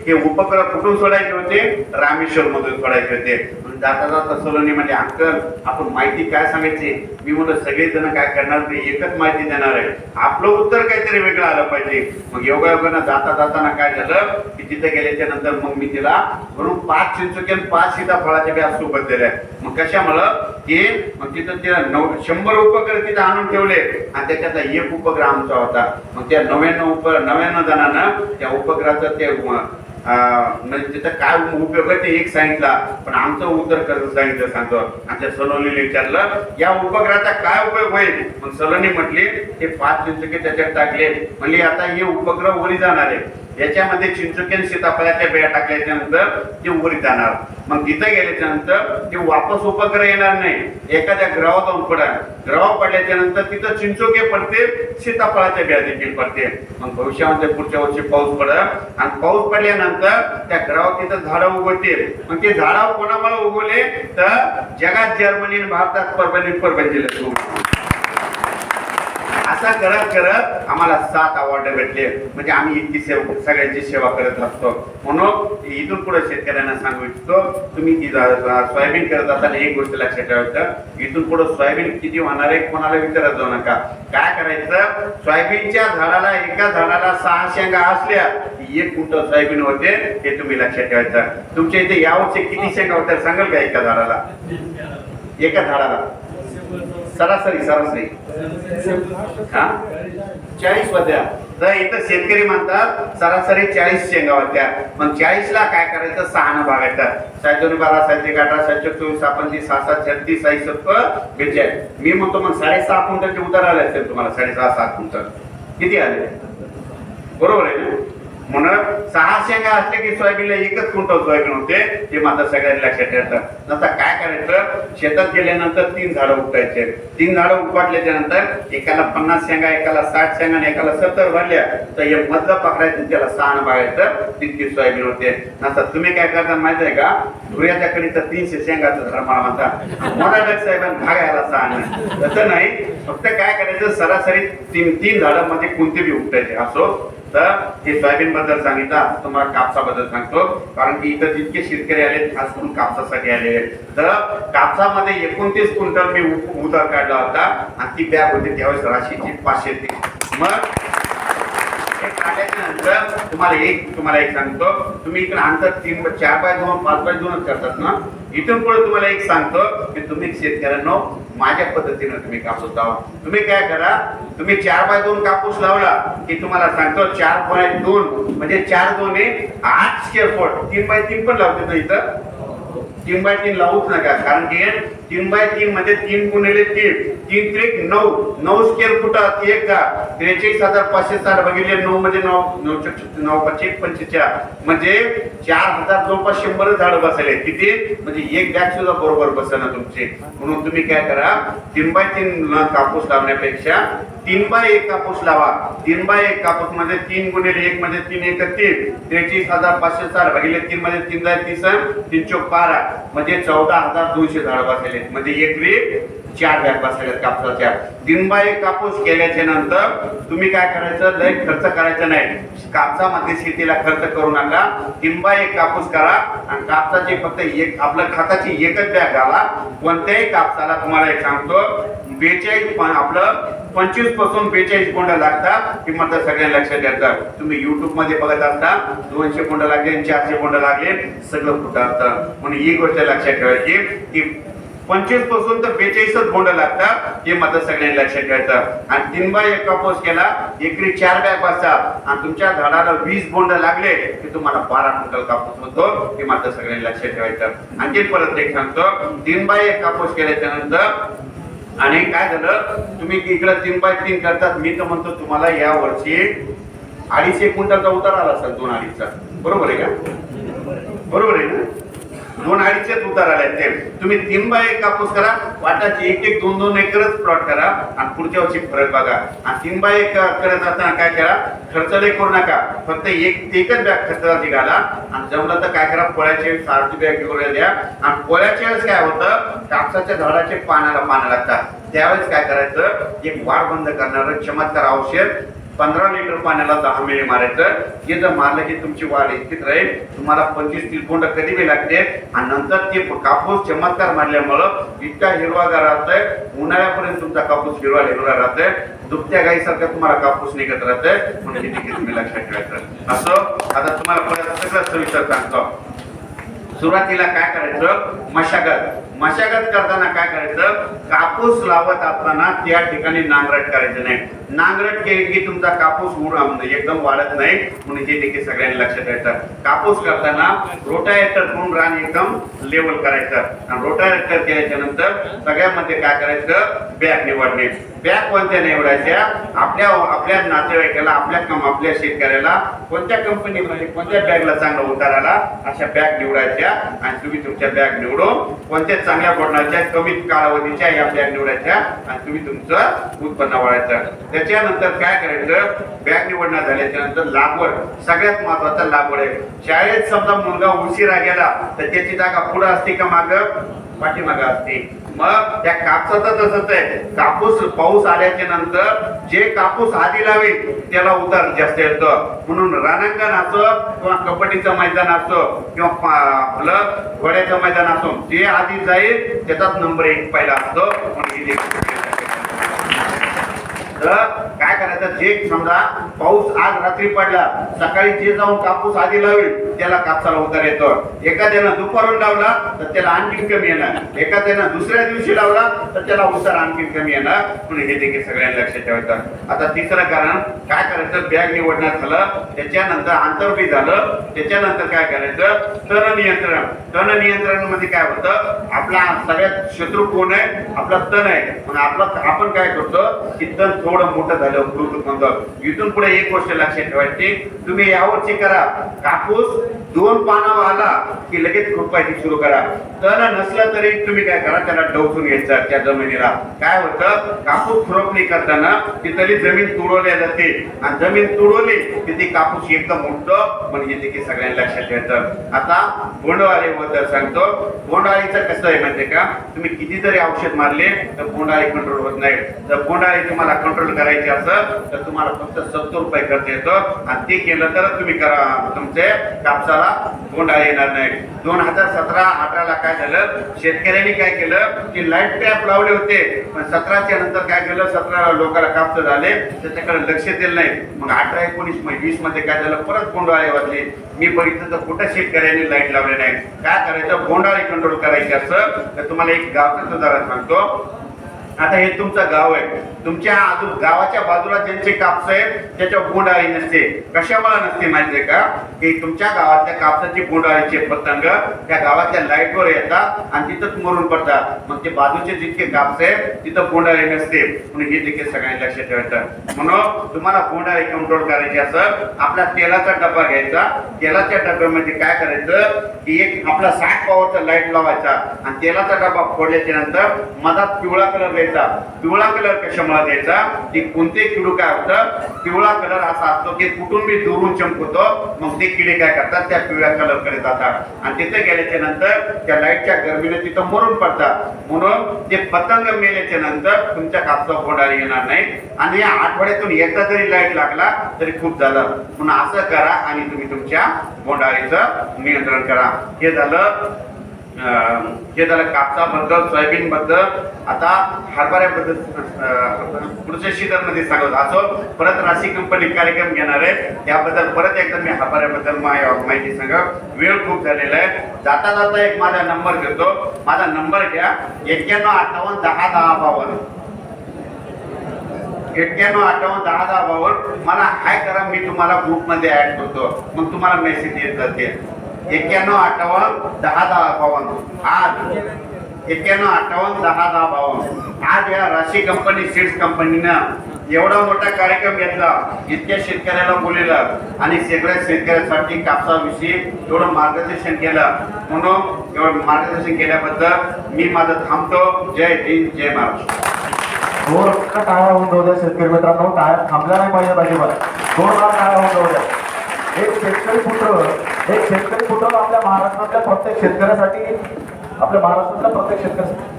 हे उपग्रह कुठून सोडायचे होते, रामेश्वर मधून सोडायचे होते. जाता जाता सलोनी म्हणजे अंकल आपण माहिती काय सांगायची, मी म्हणलं सगळेजण काय करणार ते एकच माहिती देणार आहे, आपलं उत्तर काहीतरी वेगळं आलं पाहिजे. मग योगायोगानं जाता जाताना काय झालं की तिथे गेल्याच्या नंतर मग मी तिला म्हणून 5 चिंचोके 5 सीताफळाच्या बिया सोबत दिल्या. मग कशामुळं की मग तिथं तिला 100 उपग्रह तिथं आणून ठेवले आणि त्याच्यातला एक उपग्रह आमचा होता. मग त्या 99 जणांना त्या उपग्रहाचं ते म्हणजे तिथं काय उपयोग आहे ते एक सांगितला, पण आमचं उत्तर कसं सांगितलं सांगतो. आमच्या सलोनीने विचारलं या उपग्रहाचा काय उपयोग होईल, मग सलोनी म्हटली ते 5 चिंचोके त्याच्यात टाकले, म्हणली आता हे उपग्रह वरी जाणार आहे, याच्यामध्ये चिंचोके आणि सीताफळाच्या बिया टाकल्याच्या नंतर ते वरी जाणार. मग तिथं गेल्याच्या नंतर ते वापस उपग्रह येणार नाही, एखाद्या ग्रहावर जाऊन पडणार, ग्रहावर पडल्याच्या नंतर तिथं चिंचोके पडते, सीताफळाच्या बिया देखील पडते. मग भविष्यामध्ये पुढच्या वर्षी पाऊस पडत आणि पाऊस पडल्यानंतर त्या ग्रहावर तिथं झाडं उगवतील. मग ते झाडं कोणामुळे उगवले तर जगात जर्मनी आणि भारतात परभणीला असा करत करत आम्हाला 7 अवॉर्ड भेटले. म्हणजे आम्ही इतकी सगळ्यांची सेवा करत असतो. म्हणून इथून पुढे शेतकऱ्यांना सांगू इच्छितो, तुम्ही सोयाबीन करत असताना एक गोष्ट लक्षात ठेवायचं, इथून पुढे सोयाबीन किती होणार आहे कोणाला विचारत जाऊ नका. काय करायचं, सोयाबीनच्या झाडाला एका झाडाला 6 शेंगा असल्या 1 क्विंटल सोयाबीन होते, हे तुम्ही लक्षात ठेवायचं. तुमच्या इथे यावर्षी किती शेंगा होत्या सांगाल का एका झाडाला? सरासरी हा 40 होत्या. तर इथं शेतकरी म्हणतात सरासरी 40 शेंगा होत्या. मग 40ला काय करायचं, 6 न भागायचं. 7 12 7 18 7 24 56 67 36 67 42. मी म्हणतो मग 6.5 क्विंटलचे उतार आले असेल तुम्हाला, 6.5 7 क्विंटल किती आले, बरोबर आहे ना? म्हणून 6 शेंगा असले की सोयाबीनला 1 क्विंटल सोयाबीन होते. हे मात्र सगळ्यांनी लक्षात ठेवायचं. नंतर काय करायचं, शेतात गेल्यानंतर 3 झाडं उपटायचे. 3 झाडं उपटल्याच्या नंतर एकाला 50 शेंगा, एकाला 60 शेंगा आणि एकाला 70 भरल्या तर हे मधलं पकडायचं, त्याला 6 न भागायचं, तितकी सोयाबीन होते. नंतर तुम्ही काय करता माहिती आहे का, धुऱ्याच्या कडीचं 300 शेंगाचं झाड मला म्हणता मोठा साहेबांना भागायला 6 नाही, तसं नाही. फक्त काय करायचं, सरासरी 3 झाडांमध्ये कोणते बी उपटायचे असो. तर हे सोयाबीन बद्दल सांगितलं, तुम्हाला कापसाबद्दल सांगतो, कारण की इथं जितके शेतकरी आले खास करून कापसासाठी आले. तर कापसामध्ये 29 क्विंटल मी उतार काढला होता आणि ती बॅग होती त्यावेळेस राशीची 500 ती. मग काढल्यानंतर तुम्हाला एक सांगतो, तुम्ही इकडे अंतर 4x2 5x2 करतात ना, इथून पुढे तुम्हाला एक सांगतो की तुम्ही शेतकऱ्यांना माझ्या पद्धतीने तुम्ही कापूस लावा. तुम्ही काय करा, तुम्ही 4x2 कापूस लावला की तुम्हाला सांगतो 4.2 म्हणजे 4 2 8 स्क्वेअर फूट. 3x3 पण लावते ना इथं, 3x3 लावूच नका, कारण की 3x3 मध्ये 3 गुणिले 3 त्रिक 9 स्क्वेअर फुटात एक का 43,560 बघितले. 9 मध्ये 9 45 म्हणजे 4,000 जवळपास 100 झाड बसले. किती म्हणजे एक बॅग सुद्धा बरोबर बसना तुमचे. म्हणून तुम्ही काय करा, 3x3 कापूस लावण्यापेक्षा 3x1 कापूस लावा. 3x1 कापूस मध्ये 3 गुणिले 1 मध्ये 3 1 3 43,560 भागिले 3 मध्ये 3 30 3 चौक 12 म्हणजे 14,200 झाड बसलेले. म्हणजे एकरी 4 बॅग बसलेल्या कापसाच्या. 3x1 कापूस केल्याच्या नंतर तुम्ही काय करायचं, लय खर्च करायचा नाही. कापसामध्ये शेतीला खर्च करू नका. 3x1 कापूस करा आणि कापसाची फक्त एक आपल्या खताची एकच बॅग घाला. कोणत्याही कापसाला तुम्हाला एक सांगतो 42 आपलं 25 पासून 42 कोंड लागतात. की मात्र सगळ्यांना लक्षात द्यायचं, तुम्ही युट्यूब मध्ये बघत असता 200 कोंड लागले 400 कोंड लागले सगळं कुठं असतं. म्हणून ही गोष्ट लक्षात ठेवायची की 25 पासून तर 42 बोंड लागतात. हे मात्र सगळ्यांनी लक्षात ठेवायचं. आणि 3x1 कापूस केला एकरी 4 बॅग बसतात आणि तुमच्या झाडाला 20 बोंड लागले की तुम्हाला 12 क्विंटल कापूस होतो. हे मात्र सगळ्यांनी लक्षात ठेवायचं. आणखी परत एक सांगतो, 3x1 कापूस केल्याच्या नंतर आणि काय झालं, तुम्ही इकडे 3x3 करतात. मी तर म्हणतो तुम्हाला या वर्षी 2.5 क्विंटलचा उतार आला असेल, 2-2.5चा, बरोबर आहे का? बरोबर आहे ना? 2-2.5 उतार आले ते. तुम्ही 3x1 कापूस करा, वाटाची 1-1, 2-2 एकरच प्लॉट करा आणि पुढच्या वर्षी फरक बघा. आणि 3x1 करत असताना काय करा, खर्च लय करू नका, फक्त एकच बॅग खर्चाची घाला आणि जमलं तर काय करा, पोळ्याची 6 बॅग घेऊन द्या. आणि पोळ्याच्या वेळेस काय होतं, कापसाच्या झाडाचे पानं लागतात, त्यावेळेस काय करायचं, एक वाढ बंद करणारं चमत्कार औषध 15 लिटर पाण्याला 10 मिली मारायचं. हे जर मारलं की तुमची वाढ इतकीच राहील, तुम्हाला 25-30 बोंड कधी बी लागते. आणि नंतर ते कापूस चमत्कार मारल्यामुळं इतका हिरवागार राहतोय, उन्हाळ्यापर्यंत तुमचा कापूस हिरवा राहतोय, दुभत्या गाईसारखा तुम्हाला कापूस निघत राहतोय. म्हणून हे तुम्ही लक्षात ठेवायचं. असं आता तुम्हाला परत सगळं सविस्तर सांगतो. सुरुवातीला काय करायचं, मशागत करताना काय करायचं, कापूस लावत असताना त्या ठिकाणी नांगरट करायचं नाही. नांगरट केली की तुमचा कापूस एकदम वाढत नाही, म्हणून हे देखील सगळ्यांनी लक्षात ठेवायचं. कापूस करताना रोटावेटर करून रान एकदम लेवल करायचं. आणि रोटावेटर केल्याच्या नंतर सगळ्यामध्ये काय करायचं, बॅग निवडणे. बॅग कोणत्या निवडायच्या, आपल्या नातेवाईकाला, आपल्या शेतकऱ्याला कोणत्या कंपनीमध्ये कोणत्या बॅगला चांगला उतार आला अशा बॅग निवडायच्या. आणि तुम्ही तुमच्या बॅग निवडून कोणत्या चांगल्या बोर्डाच्या कमी कालावधीच्या या बॅग निवडायच्या आणि तुम्ही तुमचं उत्पन्न वाढायचं. त्याच्यानंतर काय करायचं, बॅग निवडणं झाल्याच्या नंतर लागवड, सगळ्यात महत्वाचा लागवड आहे. शाळेत समजा मुलगा उशिरा गेला तर त्याची जागा पुढे असते का मागं, पाठीमागं असते. मग त्या कापसाचं तसंच आहे, कापूस पाऊस आल्याच्या नंतर जे कापूस आधी लावेल त्याला उतार जास्त येतो. म्हणून रणांगण असो किंवा कबड्डीचं मैदान असो किंवा आपलं घोड्याचं मैदान असो, जे आधी जाईल त्याचाच नंबर 1 पहिला असतो. काय करायचं, जे समजा पाऊस आज रात्री पडला, सकाळी जे जाऊन कापूस आधी लावेल त्याला कापसाला उतार येतो. एखाद्यानं दुपारून लावला तर त्याला आणखी कमी येणार, एखाद्यानं दुसऱ्या दिवशी लावला तर त्याला उतार आणखी कमी येणार. म्हणून हे देखील सगळ्यांना लक्षात ठेवायचं. आता तिसरं कारण काय करायचं, बॅग निवडण्यात झालं, त्याच्यानंतर आंतरपीक झालं, त्याच्यानंतर काय करायचं, तण नियंत्रण मध्ये काय होतं, आपला सगळ्यात शत्रू कोण आहे, आपला तण आहे. म्हणून आपण काय करतो की तण थोडं मोठं झालं, इथून पुढे एक गोष्ट लक्षात ठेवायची, तुम्ही यावरची करा, कापूस 2 पानं आला की लगेच खुरपायची सुरू करा. तण नसलं तरी तुम्ही काय करा, त्याला डवसून घ्यायचं त्या जमिनीला. काय होतं, कापूस खुरपणी करताना तिथली जमीन तुडवल्या जाते आणि जमीन तुडवली की ती कापूस एकदम उठतो. म्हणजे देखील सगळ्यांना लक्षात ठेवायचं. आता बोंडअळीबद्दल सांगतो. बोंडअळीचं कसं आहे माहिती का, तुम्ही किती जरी औषध मारले तर बोंडअळी कंट्रोल होत नाही. जर बोंडअळी तुम्हाला कंट्रोल करायची असेल तर तुम्हाला फक्त 70 रुपये खर्च येतो आणि ते केलं तर तुम्ही करा, तुमचे कापसाला बोंडअळी येणार नाही. 2017-18 काय झालं, शेतकऱ्यांनी काय केलं की लाईट ट्रॅप लावले होते, पण 17च्या नंतर काय केलं, 17 लोकांना कापस झाले, त्याच्याकडे लक्ष दिलं नाही. मग 18, 19, 20 मध्ये काय झालं, परत बोंडअळी वाजली. मी बघितलं तर कुठं शेतकऱ्यांनी लाईट लावले नाही. काय करायचं, बोंडअळी कंट्रोल करायची असं तर तुम्हाला एक गावचं उदाहरण सांगतो. आता हे तुमचं गाव आहे, तुमच्या गावाच्या बाजूला ज्यांचे कापस आहे त्याच्यावर बोंडअळी नसते. कशामुळे नसते माहिती आहे का, की तुमच्या गावातल्या कापसाची बोंडअळीचे पतंग त्या गावातल्या लाईटवर येतात आणि तिथंच मरून पडतात. मग ते बाजूचे जितके कापस आहे तिथं बोंडअळी नसते. म्हणून हे देखील सगळ्यांनी लक्षात ठेवायचं. म्हणून तुम्हाला बोंडअळी कंट्रोल करायची असं आपला तेलाचा डबा घ्यायचा. तेलाच्या डब्यामध्ये काय करायचं की एक आपला 60 पॉवरचा लाईट लावायचा आणि तेलाचा डबा फोडल्याच्या नंतर मधात पिवळा कलर द्यायचा. पिवळा कलर कशामुळे द्यायचा, की कोणते किडू काय होतं, पिवळा कलर असा असतो की कुठून बी दुरून चमकतो. मग ते किडे काय करतात, त्या पिवळ्या कलर कडे जातात आणि तिथे गेल्याच्या नंतर त्या लाईटच्या गरमीने तिथं मरून पडतात. म्हणून ते पतंग मेल्याच्या नंतर तुमच्या कापसावर बोंडअळी येणार नाही. आणि या आठवड्यातून एकदा जरी लाईट लागला तरी खूप झालं. म्हणून असं करा आणि तुम्ही तुमच्या बोंडअळीचं नियंत्रण करा. हे झालं कापसाबद्दल, सोयाबीन बद्दल. आता हरभऱ्याबद्दल पुढच्या सीझन मध्ये सांगत असो. परत राशी कंपनी कार्यक्रम घेणार आहे, त्याबद्दल परत एकदा मी हरभऱ्याबद्दल माहिती सांगा. वेळ खूप झालेला आहे. जाता जाता एक माझा नंबर घेतो. माझा नंबर घ्या, 9158 10 10 52. 9158 10 10 52. मला हाय करा, मी तुम्हाला ग्रुप मध्ये ऍड करतो, मग तुम्हाला मेसेज येत जाते. 9158 10 10 52. आज 9158 10 10 52. आज या राशी कंपनी सीड्स कंपनीनं एवढा मोठा कार्यक्रम घेतला, इतक्या शेतकऱ्याला बोलवलं आणि सगळ्या शेतकऱ्यांसाठी कापसाविषयी एवढं मार्गदर्शन केलं. म्हणून एवढं मार्गदर्शन केल्याबद्दल मी माझं थांबतो. जय हिंद, जय महाराष्ट्र. जोरदार टाळ्या होऊन जाऊ द्या शेतकरी मित्रांनो. टाळ्या थांबल्या नाही पाहिजे अजिबात. जोरदार टाळ्या होऊन जाऊ द्या. एक शेतकरी पुत्र आपल्या महाराष्ट्रातल्या प्रत्येक शेतकऱ्यासाठी, आपल्या महाराष्ट्रातल्या प्रत्येक शेतकऱ्यासाठी.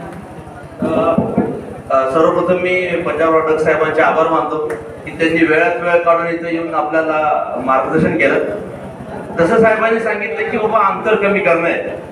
सर्वप्रथम मी पंजाबराव अटक साहेबांचे आभार मानतो की त्यांनी वेळात वेळ काढून इथं येऊन आपल्याला मार्गदर्शन केलं. तसं साहेबांनी सांगितलं की बाबा अंतर कमी करणं आहे.